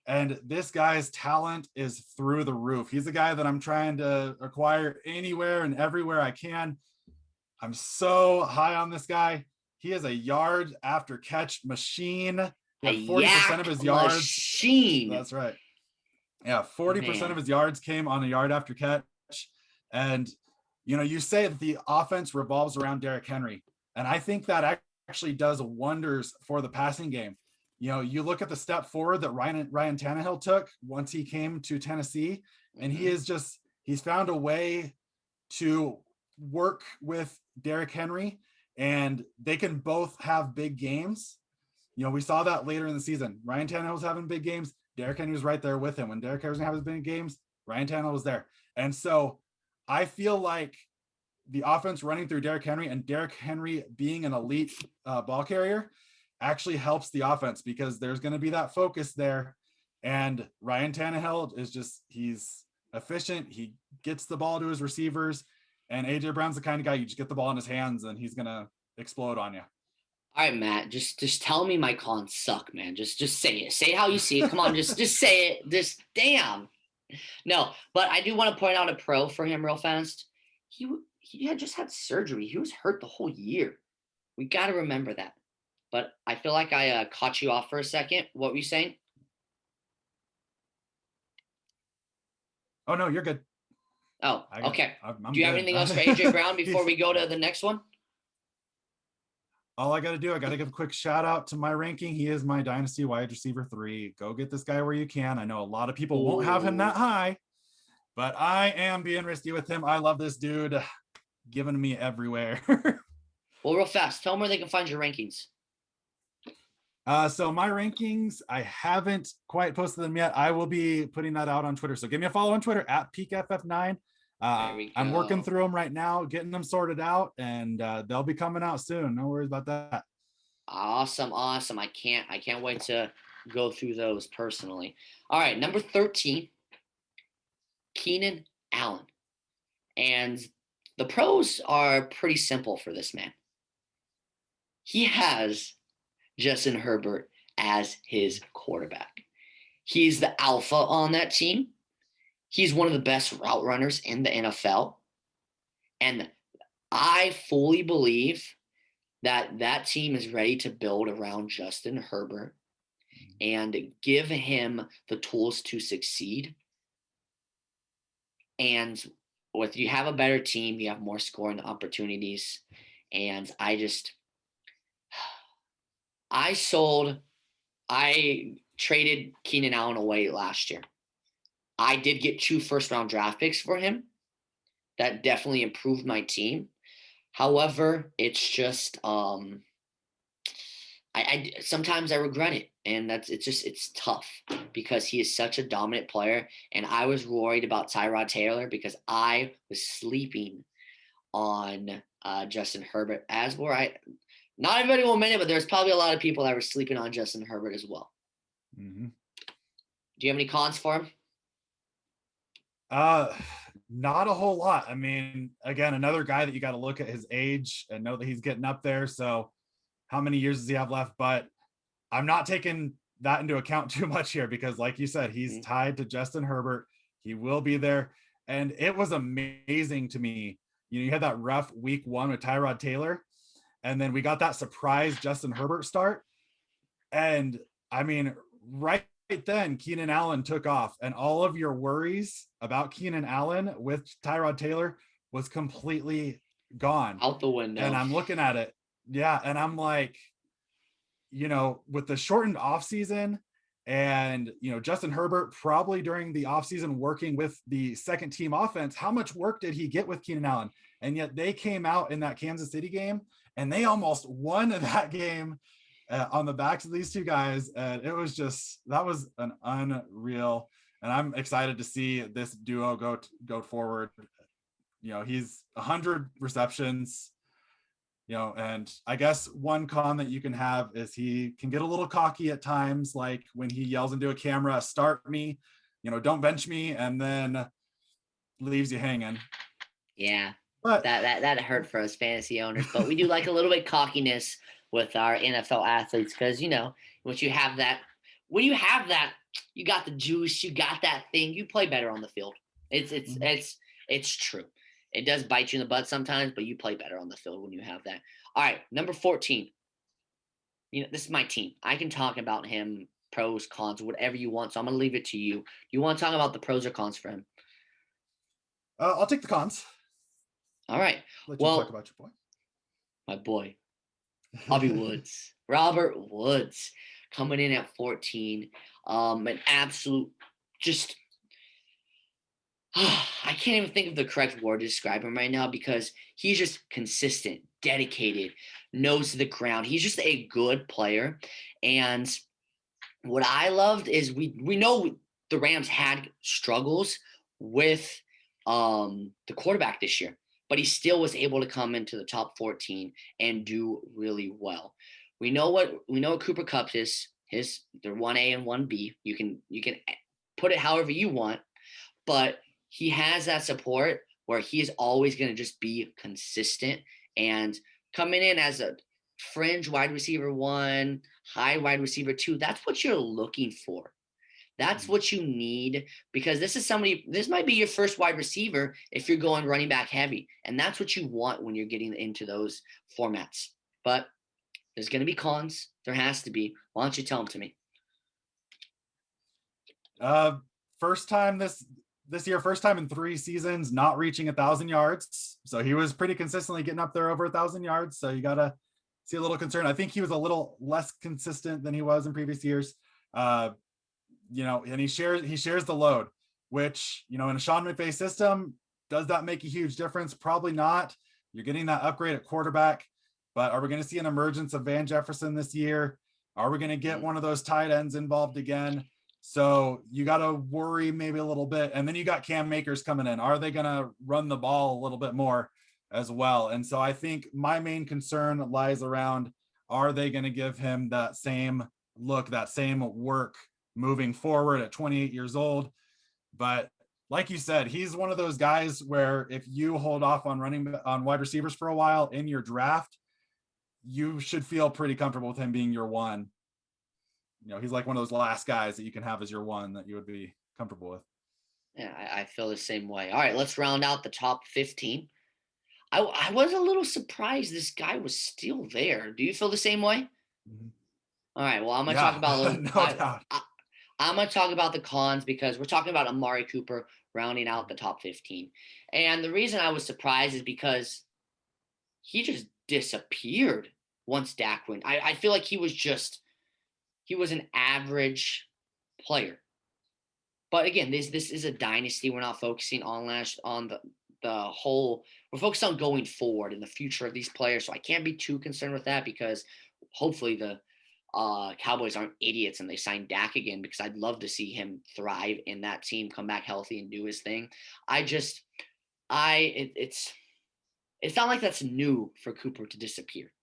And this guy's talent is through the roof. He's a guy that I'm trying to acquire anywhere and everywhere I can. I'm so high on this guy. He is a yard after catch machine. A 40% of his yards. Machine. That's right. Yeah, 40% of his yards came on a yard after catch. And, you say that the offense revolves around Derrick Henry. And I think that actually does wonders for the passing game. You look at the step forward that Ryan Tannehill took once he came to Tennessee, and he's found a way to work with Derrick Henry, and they can both have big games. We saw that later in the season. Ryan Tannehill was having big games. Derrick Henry was right there with him. When Derrick Henry was having big games, Ryan Tannehill was there. And so I feel like the offense running through Derrick Henry and Derrick Henry being an elite ball carrier actually helps the offense, because there's going to be that focus there. And Ryan Tannehill is he's efficient. He gets the ball to his receivers, and AJ Brown's the kind of guy you just get the ball in his hands and he's going to explode on you. All right, Matt, just tell me my cons suck, man. Just say it. Say how you see it. Come on, just say it. Just damn. No, but I do want to point out a pro for him real fast. He had just had surgery. He was hurt the whole year. We got to remember that. But I feel like I caught you off for a second. What were you saying? Oh, no, you're good. Oh, okay. I'm do you have good. anything else for AJ Brown before we go to the next one? All I got to give a quick shout out to my ranking. He is my dynasty wide receiver 3. Go get this guy where you can. I know a lot of people won't have him that high, but I am being risky with him. I love this dude, giving me everywhere. Well, real fast, tell them where they can find your rankings. So my rankings, I haven't quite posted them yet. I will be putting that out on Twitter. So give me a follow on Twitter at PeakFF9. I'm working through them right now, getting them sorted out, and they'll be coming out soon. No worries about that. Awesome. I can't wait to go through those personally. All right, number 13, Keenan Allen. And the pros are pretty simple for this man. He has Justin Herbert as his quarterback. He's the alpha on that team. He's one of the best route runners in the NFL. And I fully believe that team is ready to build around Justin Herbert and give him the tools to succeed. And with you have a better team, you have more scoring opportunities. And I traded Keenan Allen away last year. I did get 2 first-round draft picks for him. That definitely improved my team. However, it's just I sometimes I regret it, and it's tough because he is such a dominant player, and I was worried about Tyrod Taylor because I was sleeping on Justin Herbert, not everybody will admit it, but there's probably a lot of people that were sleeping on Justin Herbert as well. Mm-hmm. Do you have any cons for him? Not a whole lot. I mean, again, another guy that you got to look at his age and know that he's getting up there. So how many years does he have left? But I'm not taking that into account too much here because like you said, he's tied to Justin Herbert. He will be there. And it was amazing to me. You had that rough week 1 with Tyrod Taylor, and then we got that surprise Justin Herbert start. And I mean, right then Keenan Allen took off, and all of your worries about Keenan Allen with Tyrod Taylor was completely gone out the window. And I'm looking at it. Yeah. And I'm like, with the shortened offseason and, Justin Herbert probably during the offseason working with the second team offense, how much work did he get with Keenan Allen? And yet they came out in that Kansas City game and they almost won that game on the backs of these two guys. And it was just, that was an unreal. And I'm excited to see this duo go forward. You know, he's 100 receptions, you know, and I guess one con that you can have is he can get a little cocky at times, like when he yells into a camera, "Start me," you know, "Don't bench me," and then leaves you hanging. Yeah, But that hurt for us fantasy owners, but we do like a little bit cockiness with our NFL athletes because once you have that, when you have that, you got the juice, you got that thing, you play better on the field. It's true. It does bite you in the butt sometimes, but you play better on the field when you have that. All right, number 14. This is my team. I can talk about him, pros, cons, whatever you want. So I'm gonna leave it to you. You want to talk about the pros or cons for him? I'll take the cons. All right. Let you talk about your boy. My boy, Robby Woods. Robert Woods coming in at 14. An absolute just I can't even think of the correct word to describe him right now because he's just consistent, dedicated, nose to the ground. He's just a good player. And what I loved is we know the Rams had struggles with the quarterback this year, but he still was able to come into the top 14 and do really well. We know what Cooper Kupp is. They're 1A and 1B. You can put it however you want, but he has that support where he is always going to just be consistent and coming in as a fringe wide receiver 1, high wide receiver 2. That's what you're looking for. That's what you need because this might be your first wide receiver if you're going running back heavy. And that's what you want when you're getting into those formats. But there's going to be cons. There has to be. Why don't you tell them to me? First time this year, first time in 3 seasons, not reaching 1,000 yards. So he was pretty consistently getting up there over 1,000 yards. So you got to see a little concern. I think he was a little less consistent than he was in previous years. And he shares the load, which, in a Sean McVay system, does that make a huge difference? Probably not. You're getting that upgrade at quarterback, but are we going to see an emergence of Van Jefferson this year? Are we going to get one of those tight ends involved again? So you got to worry maybe a little bit. And then you got Cam Akers coming in. Are they going to run the ball a little bit more as well? And so I think my main concern lies around, are they going to give him that same look, that same work moving forward at 28 years old? But like you said, he's one of those guys where if you hold off on running on wide receivers for a while in your draft, you should feel pretty comfortable with him being your one. He's like one of those last guys that you can have as your one that you would be comfortable with. Yeah, I feel the same way. All right, let's round out the top 15. I was a little surprised this guy was still there. Do you feel the same way? Mm-hmm. All right, well, I'm going to talk about no doubt. I'm going to talk about the cons because we're talking about Amari Cooper rounding out the top 15. And the reason I was surprised is because he just disappeared once Dak went. I feel like he was an average player. But again, this is a dynasty. We're not focusing on the whole. We're focused on going forward in the future of these players. So I can't be too concerned with that because hopefully the Cowboys aren't idiots and they sign Dak again because I'd love to see him thrive in that team, come back healthy and do his thing. It's not like that's new for Cooper to disappear.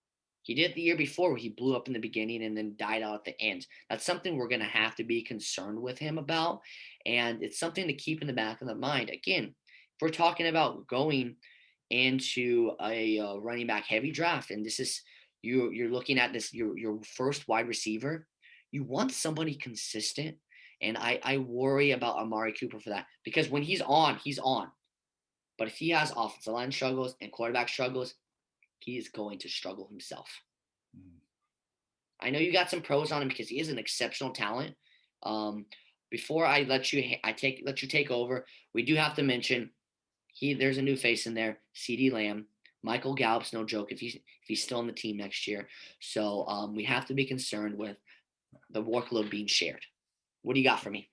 He did it the year before where he blew up in the beginning and then died out at the end. That's something we're going to have to be concerned with him about. And it's something to keep in the back of the mind. Again, if we're talking about going into a running back heavy draft, and this is, you're looking at this, your first wide receiver, you want somebody consistent. And I worry about Amari Cooper for that because when he's on, he's on. But if he has offensive line struggles and quarterback struggles, he is going to struggle himself. I know you got some pros on him because he is an exceptional talent. Before I let you take over, we do have to mention there's a new face in there, CeeDee Lamb. Michael Gallup's no joke if he's still on the team next year. So we have to be concerned with the workload being shared. What do you got for me?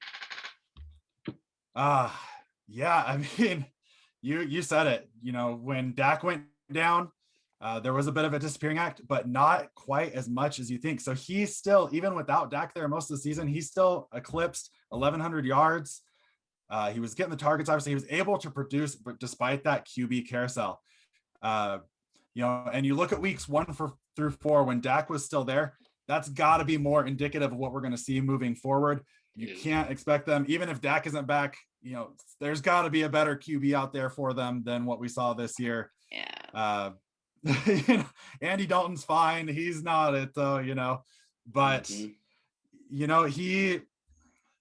Yeah, I mean, you said it. When Dak went down, There was a bit of a disappearing act, but not quite as much as you think. So he still, even without Dak there most of the season, he still eclipsed 1,100 yards. He was getting the targets. Obviously, he was able to produce, but despite that QB carousel, and you look at weeks 1 through 4 when Dak was still there, that's got to be more indicative of what we're going to see moving forward. You can't expect them, even if Dak isn't back, there's got to be a better QB out there for them than what we saw this year. Yeah. Andy Dalton's fine. He's not it though, but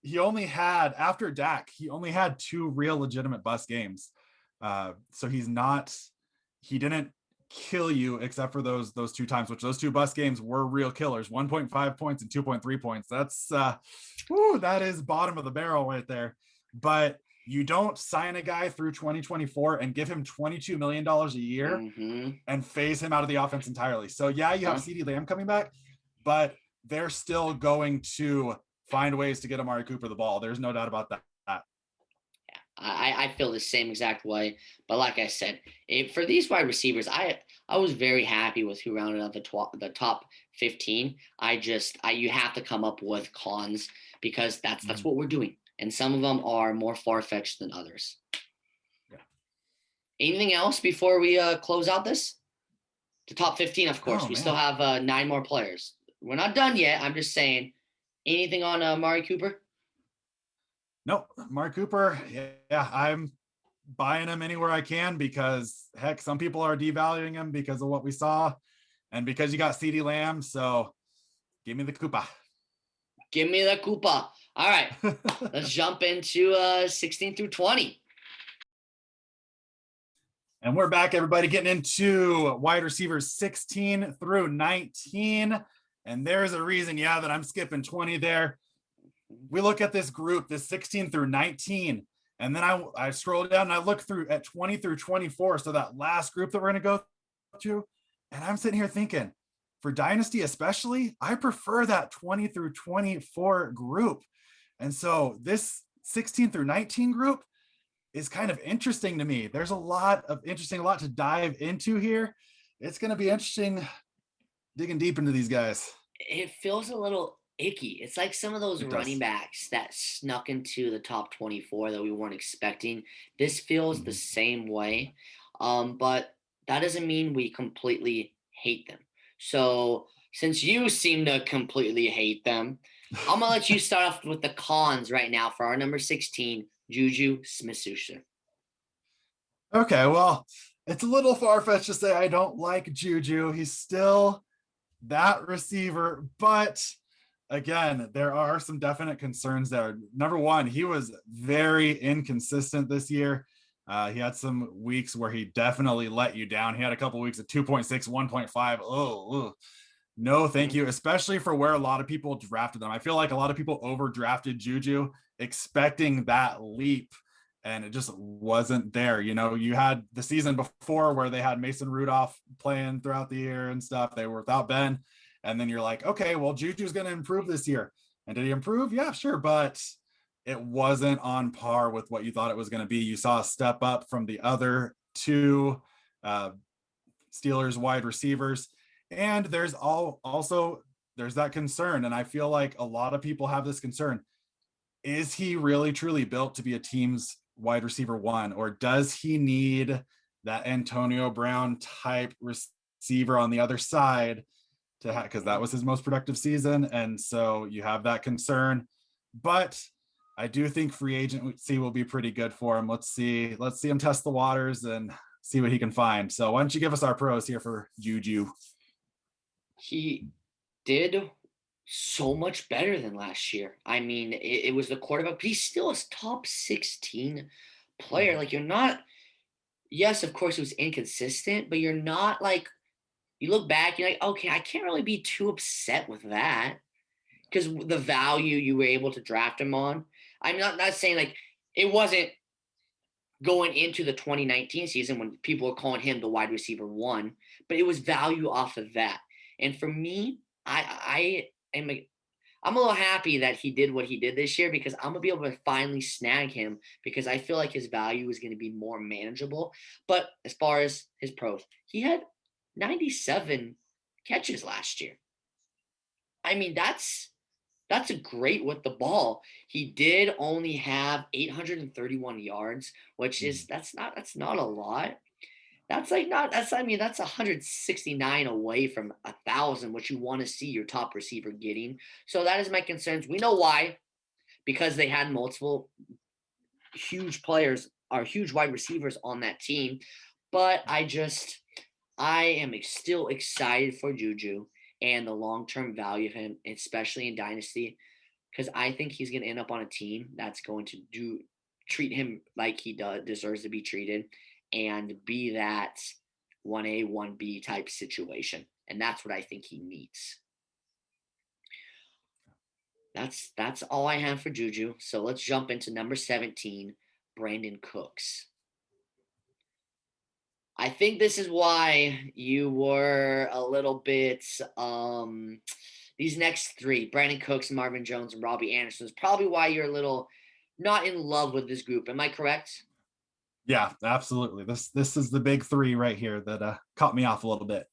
he only had, after Dak, he only had 2 real legitimate bust games. So he didn't kill you except for those 2 times, which those 2 bust games were real killers, 1.5 points and 2.3 points. That's that is bottom of the barrel right there. But you don't sign a guy through 2024 and give him $22 million a year and phase him out of the offense entirely. So yeah, you have CeeDee Lamb coming back, but they're still going to find ways to get Amari Cooper the ball. There's no doubt about that. I feel the same exact way. But like I said, for these wide receivers, I was very happy with who rounded out the top 15. You have to come up with cons because that's what we're doing. And some of them are more far-fetched than others. Yeah. Anything else before we close out this? The top 15, of course. We still have 9 more players. We're not done yet. I'm just saying. Anything on Amari Cooper? Nope. Amari Cooper, yeah, I'm buying him anywhere I can because, heck, some people are devaluing him because of what we saw and because you got CeeDee Lamb. So give me the Cooper. Give me the Cooper. All right. Let's jump into 16 through 20. And we're back, everybody, getting into wide receivers 16 through 19. And there's a reason, that I'm skipping 20 there. We look at this group, this 16 through 19, and then I scroll down and I look through at 20 through 24. So that last group that we're going to go to, and I'm sitting here thinking, for Dynasty especially, I prefer that 20 through 24 group. And so this 16 through 19 group is kind of interesting to me. There's a lot to dive into here. It's going to be interesting digging deep into these guys. It feels a little icky. It's like some of those running backs that snuck into the top 24 that we weren't expecting. This feels the same way. But that doesn't mean we completely hate them. So since you seem to completely hate them, I'm going to let you start off with the cons right now for our number 16, Juju Smith-Schuster. Okay, well, it's a little far-fetched to say I don't like Juju. He's still that receiver, but again, there are some definite concerns there. Number one, he was very inconsistent this year. He had some weeks where he definitely let you down. He had a couple of weeks of 2.6, 1.5. Oh, no, thank you, especially for where a lot of people drafted them. I feel like a lot of people overdrafted Juju expecting that leap, and it just wasn't there. You had the season before where they had Mason Rudolph playing throughout the year and stuff. They were without Ben. And then you're like, okay, well, Juju's going to improve this year. And did he improve? Yeah, sure. But it wasn't on par with what you thought it was going to be. You saw a step up from the other 2 Steelers wide receivers. And there's also that concern. And I feel like a lot of people have this concern. Is he really truly built to be a team's wide receiver 1, or does he need that Antonio Brown type receiver on the other side because that was his most productive season? And so you have that concern, but I do think free agency will be pretty good for him. Let's see him test the waters and see what he can find. So why don't you give us our pros here for Juju? He did so much better than last year. I mean, it was the quarterback, but he's still a top 16 player. Like, you're not, yes, of course it was inconsistent, but you're not like, you look back, you're like, okay, I can't really be too upset with that because the value you were able to draft him on. I'm not saying like it wasn't going into the 2019 season when people were calling him the wide receiver 1, but it was value off of that. And for me, I'm a little happy that he did what he did this year because I'm going to be able to finally snag him because I feel like his value is going to be more manageable. But as far as his pros, he had 97 catches last year. I mean, that's a great with the ball. He did only have 831 yards, which is that's not a lot. That's like not that's I mean that's 169 away from 1,000, which you want to see your top receiver getting. So that is my concerns. We know why, because they had multiple huge players or huge wide receivers on that team. But I am still excited for Juju and the long term value of him, especially in Dynasty, because I think he's going to end up on a team that's going to treat him like he deserves to be treated and be that 1A, 1B type situation. And that's what I think he needs. That's all I have for Juju. So let's jump into number 17, Brandon Cooks. I think this is why you were a little bit these next three, Brandon Cooks, Marvin Jones, and Robby Anderson, is probably why you're a little not in love with this group. Am I correct? Yeah, absolutely. This is the big three right here that caught me off a little bit.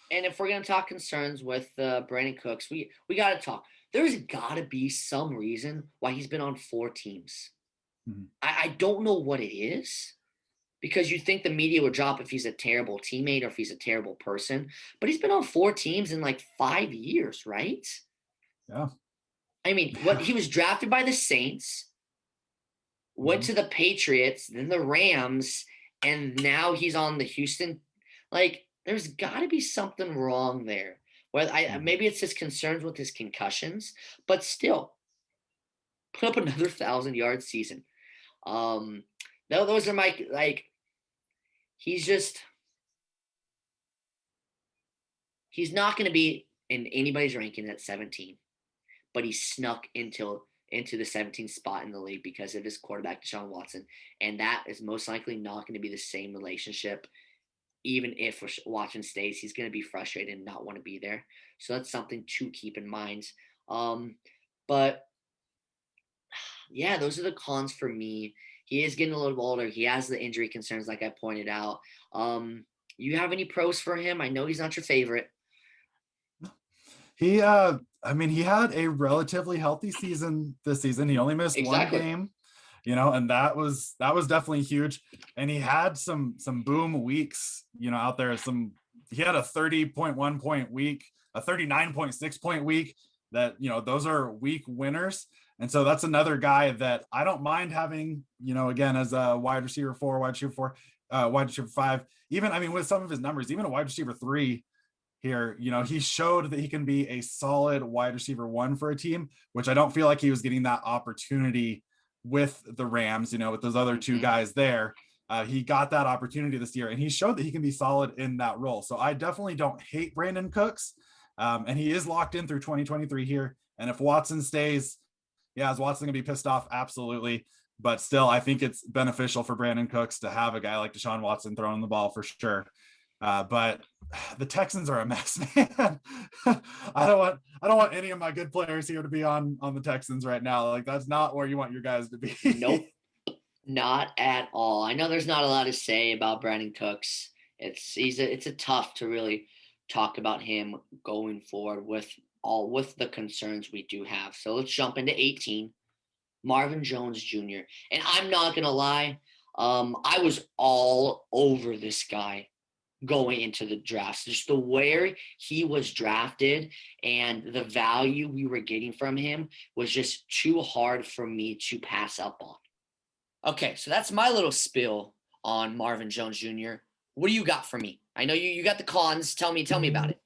And if we're gonna talk concerns with Brandon Cooks, we got to talk. There's got to be some reason why he's been on 4 teams. Mm-hmm. I don't know what it is, because you think the media would drop if he's a terrible teammate or if he's a terrible person. But he's been on 4 teams in like 5 years, right? Yeah. I mean, he was drafted by the Saints, went to the Patriots, then the Rams, and now he's on the Houston. Like, there's got to be something wrong there. Well, maybe it's his concerns with his concussions, but still, put up another 1,000-yard season. Those are my he's not going to be in anybody's ranking at 17, but he snuck into the 17th spot in the league because of his quarterback, Deshaun Watson, and that is most likely not going to be the same relationship. Even if Watson stays, he's going to be frustrated and not want to be there. So that's something to keep in mind. But yeah, those are the cons for me. He is getting a little older. He has the injury concerns, like I pointed out. You have any pros for him? I know he's not your favorite. He had a relatively healthy season this season. He only missed one game, and that was definitely huge. And he had some boom weeks, out there. He had a 30.1 point week, a 39.6 point week. That those are week winners. And so that's another guy that I don't mind having, again, as a wide receiver 4, wide receiver 4, wide receiver 5, even, with some of his numbers, even a wide receiver 3 here, he showed that he can be a solid wide receiver 1 for a team, which I don't feel like he was getting that opportunity with the Rams, with those other 2 guys there. He got that opportunity this year, and he showed that he can be solid in that role. So I definitely don't hate Brandon Cooks. And he is locked in through 2023 here. And if Watson stays, yeah, is Watson going to be pissed off? Absolutely. But still, I think it's beneficial for Brandon Cooks to have a guy like Deshaun Watson throwing the ball for sure. But the Texans are a mess, man. I don't want any of my good players here to be on the Texans right now. Like, that's not where you want your guys to be. Nope, not at all. I know there's not a lot to say about Brandon Cooks. It's a tough to really talk about him going forward with the concerns we do have. So let's jump into 18, Marvin Jones Jr. And I'm not gonna lie, I was all over this guy going into the draft. Just the way he was drafted and the value we were getting from him was just too hard for me to pass up on. Okay, so that's my little spill on Marvin Jones Jr. What do you got for me? I know you got the cons. Tell me about it.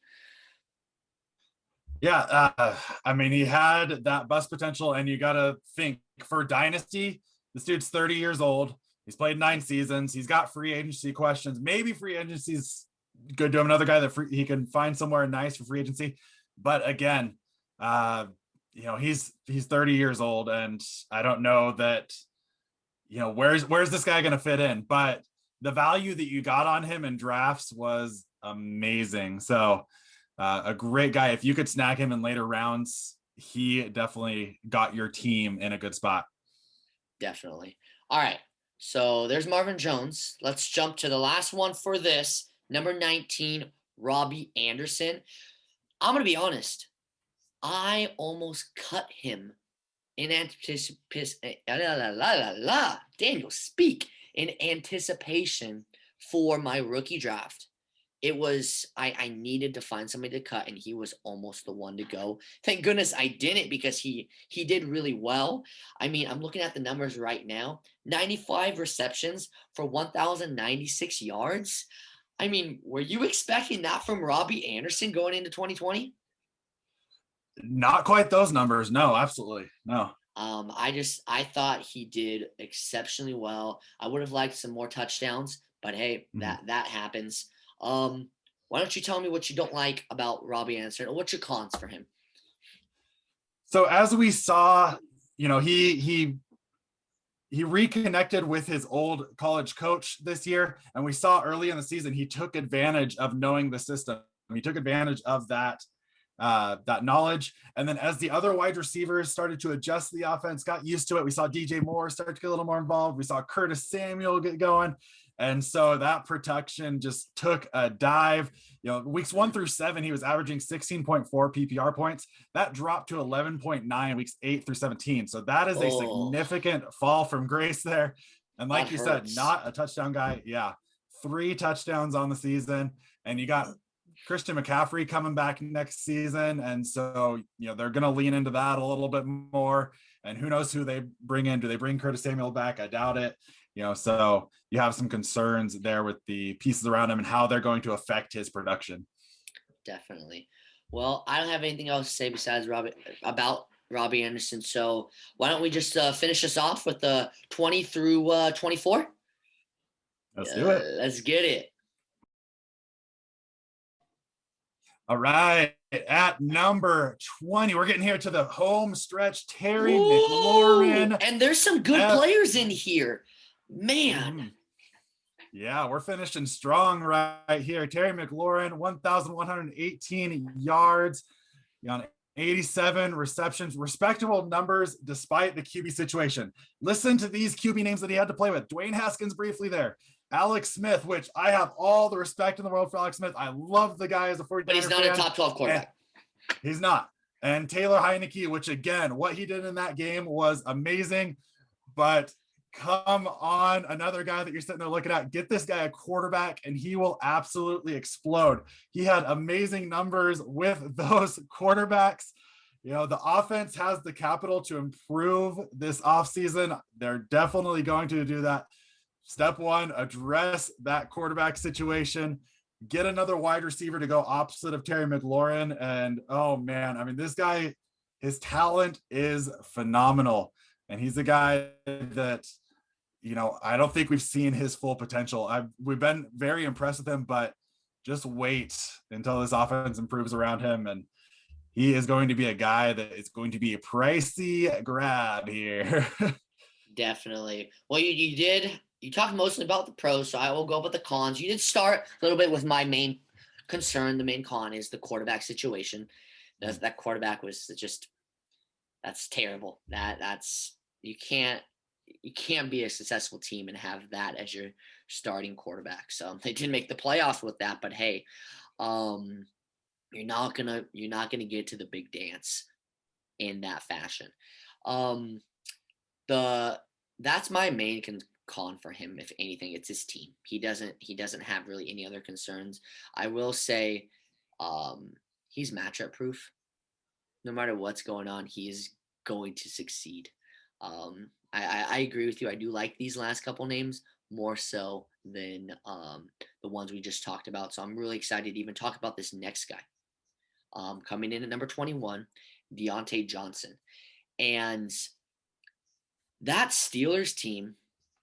Yeah, he had that bust potential, and you got to think for Dynasty, this dude's 30 years old. He's played 9 seasons. He's got free agency questions. Maybe free agency's good to him. Another guy that he can find somewhere nice for free agency. But again, he's 30 years old, and I don't know that, where's this guy going to fit in? But the value that you got on him in drafts was amazing. So a great guy. If you could snag him in later rounds, he definitely got your team in a good spot. Definitely. All right. So there's Marvin Jones. Let's jump to the last one for this. Number 19, Robby Anderson. I'm going to be honest. I almost cut him in Daniel, speak. In anticipation for my rookie draft. It was, I needed to find somebody to cut, and he was almost the one to go. Thank goodness I didn't, because he did really well. I mean, I'm looking at the numbers right now. 95 receptions for 1,096 yards. I mean, were you expecting that from Robby Anderson going into 2020? Not quite those numbers. No, absolutely. No. I thought he did exceptionally well. I would have liked some more touchdowns, but hey, that happens. Why don't you tell me what you don't like about Robby Anderson, or what's your cons for him? So as we saw, he reconnected with his old college coach this year, and we saw early in the season he took advantage of knowing the system. He took advantage of that knowledge. And then as the other wide receivers started to adjust the offense, got used to it, we saw DJ Moore start to get a little more involved. We saw Curtis Samuel get going. And so that production just took a dive. Weeks 1 through 7, he was averaging 16.4 PPR points. That dropped to 11.9 weeks 8 through 17. So that is a significant fall from grace there. And like you said, not a touchdown guy. Yeah. 3 touchdowns on the season. And you got Christian McCaffrey coming back next season. And so, they're going to lean into that a little bit more. And who knows who they bring in. Do they bring Curtis Samuel back? I doubt it. So you have some concerns there with the pieces around him and how they're going to affect his production. Definitely. Well, I don't have anything else to say besides Robby Anderson. So why don't we just finish this off with the 20 through 24? Let's do it. Let's get it. All right. At number 20, we're getting here to the home stretch. Terry McLaurin. And there's some good players in here. Man. Yeah, we're finishing strong right here. Terry McLaurin, 1,118 yards, 87 receptions, respectable numbers despite the QB situation. Listen to these QB names that he had to play with. Dwayne Haskins briefly there. Alex Smith, which I have all the respect in the world for Alex Smith. I love the guy as a 49er. But he's not a top 12 quarterback. He's not. And Taylor Heineke, which again, what he did in that game was amazing. But come on, another guy that you're sitting there looking at, get this guy a quarterback and he will absolutely explode. He had amazing numbers with those quarterbacks. The offense has the capital to improve this offseason. They're definitely going to do that. Step 1, address that quarterback situation. Get another wide receiver to go opposite of Terry McLaurin. And oh man, I mean, this guy, his talent is phenomenal. And he's a guy that, I don't think we've seen his full potential. We've been very impressed with him, but just wait until this offense improves around him. And he is going to be a guy that is going to be a pricey grab here. Definitely. Well, you talked mostly about the pros, so I will go with the cons. You did start a little bit with my main concern. The main con is the quarterback situation. That quarterback was just, that's terrible. That's you can't be a successful team and have that as your starting quarterback. So they didn't make the playoffs with that, but hey, you're not gonna get to the big dance in that fashion. That's my main con for him. If anything, it's his team. He doesn't have really any other concerns. I will say, he's matchup proof. No matter what's going on, he is going to succeed. I agree with you. I do like these last couple names more so than the ones we just talked about. So I'm really excited to even talk about this next guy. Coming in at number 21, Dionte Johnson. And that Steelers team,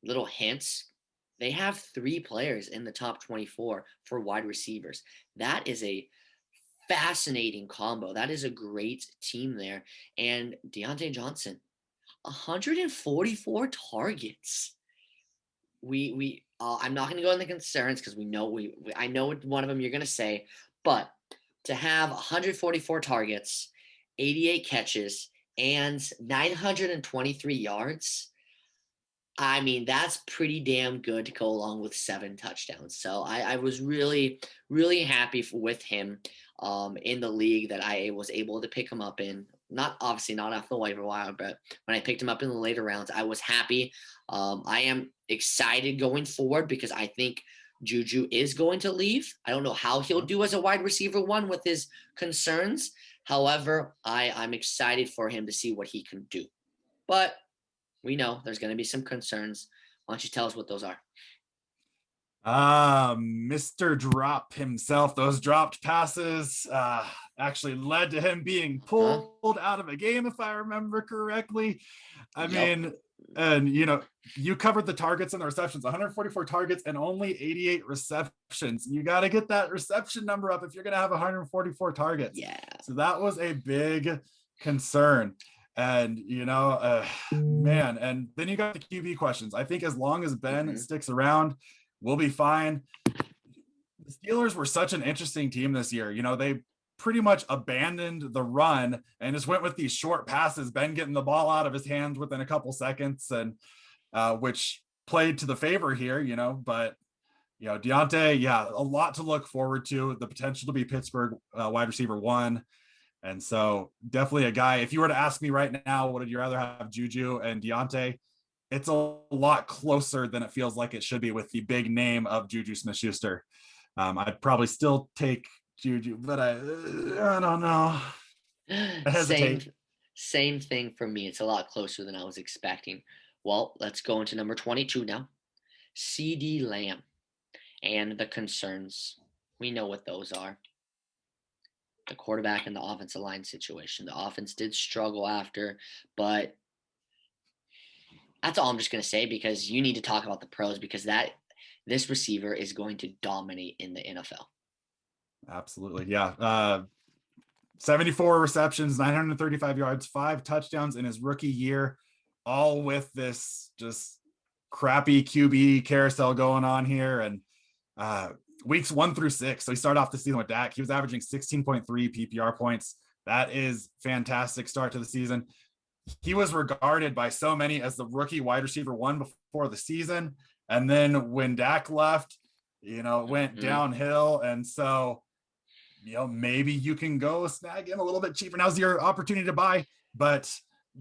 little hints, they have 3 players in the top 24 for wide receivers. That is a fascinating combo. That is a great team there. And Dionte Johnson, 144 targets. I'm not going to go into concerns because I know what one of them you're going to say, but to have 144 targets, 88 catches, and 923 yards, I mean, that's pretty damn good to go along with 7 touchdowns. So I was really, really happy with him in the league that I was able to pick him up in. Not obviously not off the waiver wire, but when I picked him up in the later rounds, I was happy. I am excited going forward because I think Juju is going to leave. I don't know how he'll do as a wide receiver one with his concerns. However, I'm excited for him to see what he can do. But we know there's going to be some concerns. Why don't you tell us what those are? Mr. Drop himself, those dropped passes actually led to him being pulled out of a game, if I remember correctly. I mean, and you covered the targets and the receptions, 144 targets and only 88 receptions. You got to get that reception number up if you're going to have 144 targets. Yeah. So that was a big concern. And, man, and then you got the QB questions. I think as long as Ben sticks around, we'll be fine. The Steelers were such an interesting team this year. They pretty much abandoned the run and just went with these short passes, Ben getting the ball out of his hands within a couple seconds, and which played to the favor here, but Dionte, a lot to look forward to, the potential to be Pittsburgh wide receiver 1. And so definitely a guy, if you were to ask me right now, would you rather have Juju and Dionte? It's a lot closer than it feels like it should be with the big name of Juju Smith-Schuster. I'd probably still take Juju, but I don't know. I hesitate. Same thing for me. It's a lot closer than I was expecting. Well, let's go into number 22 now. CeeDee Lamb and the concerns. We know what those are. The quarterback and the offensive line situation. The offense did struggle after, but that's all I'm just going to say, because you need to talk about the pros, because this receiver is going to dominate in the NFL. Absolutely. Yeah. 74 receptions, 935 yards, 5 touchdowns in his rookie year, all with this just crappy QB carousel going on here. And weeks 1 through 6. So he started off the season with Dak. He was averaging 16.3 PPR points. That is fantastic start to the season. He was regarded by so many as the rookie wide receiver 1 before the season. And then when Dak left, it went downhill. And so, maybe you can go snag him a little bit cheaper. Now's your opportunity to buy. But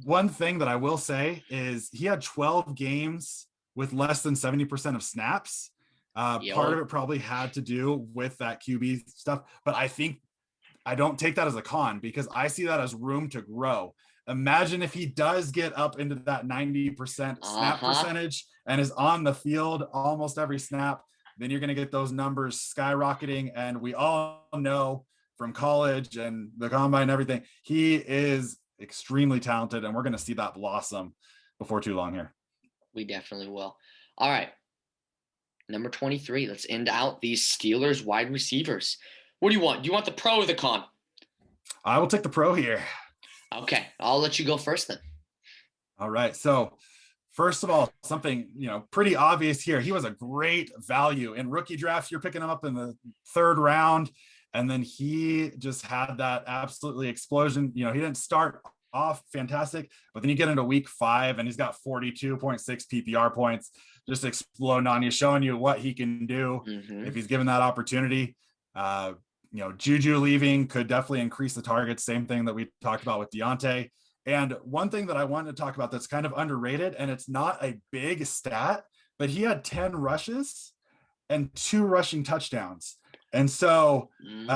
one thing that I will say is he had 12 games with less than 70% of snaps. Part of it probably had to do with that QB stuff, but I don't take that as a con, because I see that as room to grow. Imagine if he does get up into that 90% snap percentage and is on the field almost every snap, then you're going to get those numbers skyrocketing. And we all know from college and the combine and everything, he is extremely talented, and we're going to see that blossom before too long here. We definitely will. All right. Number 23, let's end out these Steelers wide receivers. What do you want? Do you want the pro or the con? I will take the pro here. Okay, I'll let you go first then. All right. So first of all, something, pretty obvious here. He was a great value in rookie drafts. You're picking him up in the 3rd round. And then he just had that absolutely explosion. He didn't start off fantastic, but then you get into week 5 and he's got 42.6 PPR points, just exploding on you, showing you what he can do if he's given that opportunity. Juju leaving could definitely increase the targets. Same thing that we talked about with Dionte. And one thing that I wanted to talk about that's kind of underrated, and it's not a big stat, but he had 10 rushes and 2 rushing touchdowns. And so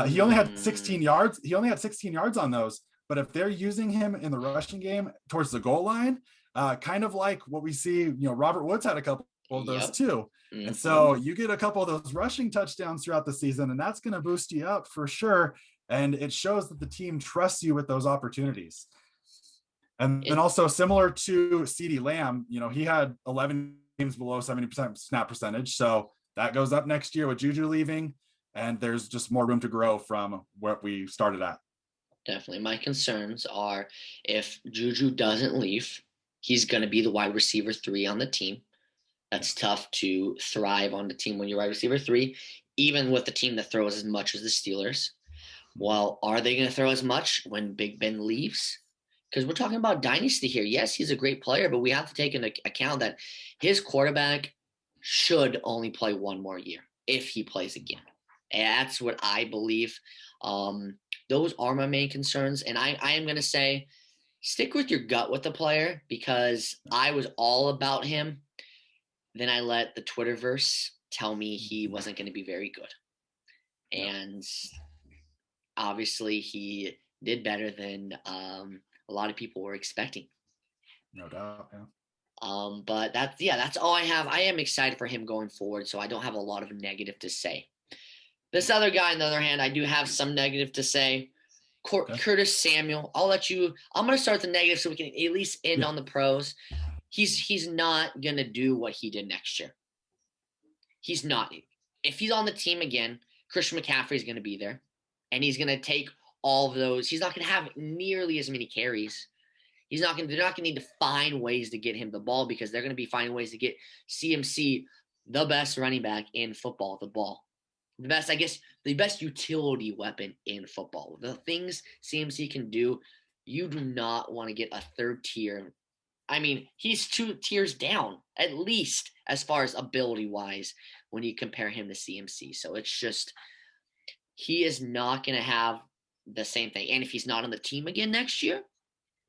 he only had 16 yards. He only had 16 yards on those. But if they're using him in the rushing game towards the goal line, kind of like what we see, Robert Woods had a couple of those too. And so you get a couple of those rushing touchdowns throughout the season, and that's going to boost you up for sure. And it shows that the team trusts you with those opportunities. And then also similar to CeeDee Lamb, he had 11 games below 70% snap percentage. So that goes up next year with Juju leaving, and there's just more room to grow from where we started at. Definitely. My concerns are, if Juju doesn't leave, he's going to be the wide receiver 3 on the team. That's tough to thrive on the team when you're wide receiver 3, even with the team that throws as much as the Steelers. Well, are they going to throw as much when Big Ben leaves? because we're talking about dynasty here. Yes, he's a great player, but we have to take into account that his quarterback should only play one more year if he plays again. And that's what I believe. Those are my main concerns. And I am going to say, stick with your gut with the player, because I was all about him. Then I let the Twitterverse tell me he wasn't going to be very good. And obviously he did better than a lot of people were expecting. No doubt. Yeah. But that's all I have. I am excited for him going forward, so I don't have a lot of negative to say. This other guy, on the other hand, I do have some negative to say. Curtis Samuel. I'm going to start the negative so we can at least end on the pros. He's not going to do what he did next year. He's not. If he's on the team again, Christian McCaffrey is going to be there, and he's going to take all of those. He's not going to have nearly as many carries. They're not going to need to find ways to get him the ball, because they're going to be finding ways to get CMC, the best running back in football, the ball. The best utility weapon in football. The things CMC can do, you do not want to get a third tier. I mean, he's 2 tiers down, at least, as far as ability-wise, when you compare him to CMC. So it's just, he is not going to have the same thing. And if he's not on the team again next year,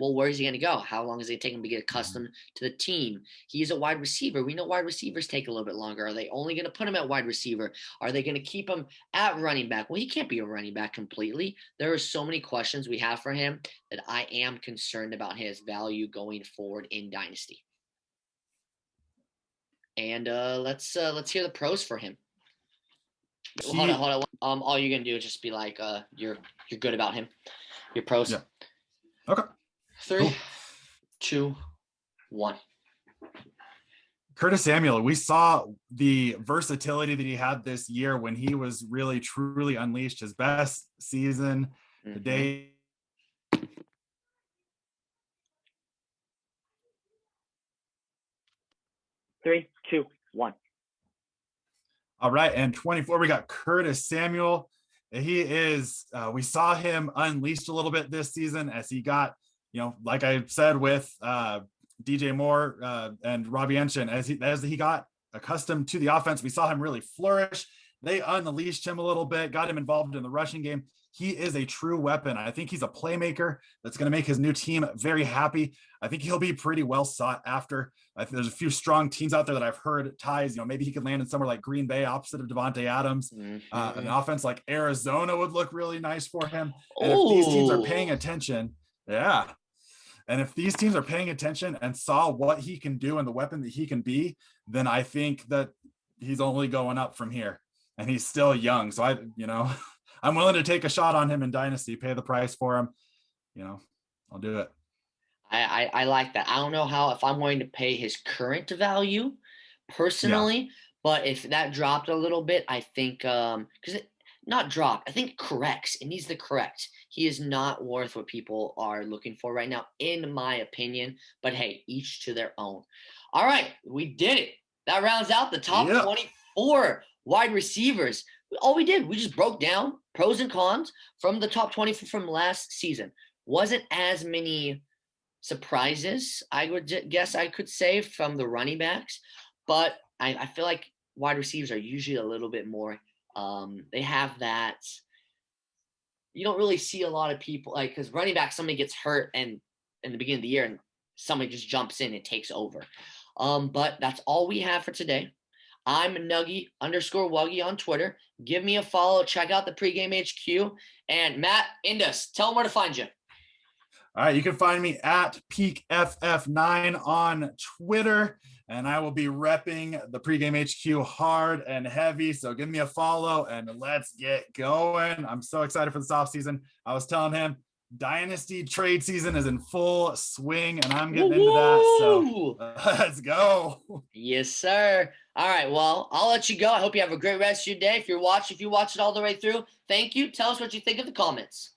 well, where is he going to go? How long is it take him to get accustomed to the team? He is a wide receiver. We know wide receivers take a little bit longer. Are they only going to put him at wide receiver? Are they going to keep him at running back? Well, he can't be a running back completely. There are so many questions we have for him that I am concerned about his value going forward in Dynasty. And let's hear the pros for him. Hold on. All you're gonna do is just be like, you're good about him. Your pros. Yeah. Okay. 3, 2, 1. Curtis Samuel, we saw the versatility that he had this year when he was really, truly unleashed. His best season, the day. 3, 2, 1. All right, and 24, we got Curtis Samuel. He is, we saw him unleashed a little bit this season as he got, like I said with DJ Moore and Robby as he got accustomed to the offense, we saw him really flourish. They unleashed him a little bit, got him involved in the rushing game. He is a true weapon. I think he's a playmaker that's going to make his new team very happy. I think he'll be pretty well sought after. I think there's a few strong teams out there that I've heard ties. Maybe he could land in somewhere like Green Bay, opposite of Devontae Adams. An offense like Arizona would look really nice for him. And if these teams are paying attention, and if these teams are paying attention and saw what he can do and the weapon that he can be, then I think that he's only going up from here. And he's still young. So I'm willing to take a shot on him in Dynasty, pay the price for him. I'll do it. I like that. I don't know if I'm going to pay his current value personally, but if that dropped a little bit, I think because not dropped, I think it corrects. It needs to correct. He is not worth what people are looking for right now, in my opinion. But hey, each to their own. All right, we did it. That rounds out the top 24 wide receivers. All we did, we just broke down pros and cons from the top 24 from last season. Wasn't as many surprises, I would guess I could say, from the running backs, but I feel like wide receivers are usually a little bit more. They have that. You don't really see a lot of people because running back, somebody gets hurt and in the beginning of the year and somebody just jumps in and takes over. But that's all we have for today. I'm Nuggy_Wuggy on Twitter. Give me a follow. Check out the Pregame HQ. And Matt, Indus, tell them where to find you. All right, you can find me at PeakFF9 on Twitter, and I will be repping the Pregame HQ hard and heavy. So give me a follow and let's get going. I'm so excited for this offseason. I was telling him Dynasty trade season is in full swing, and I'm getting into that. So let's go. Yes, sir. All right. Well, I'll let you go. I hope you have a great rest of your day. If you watch it all the way through, thank you. Tell us what you think in the comments.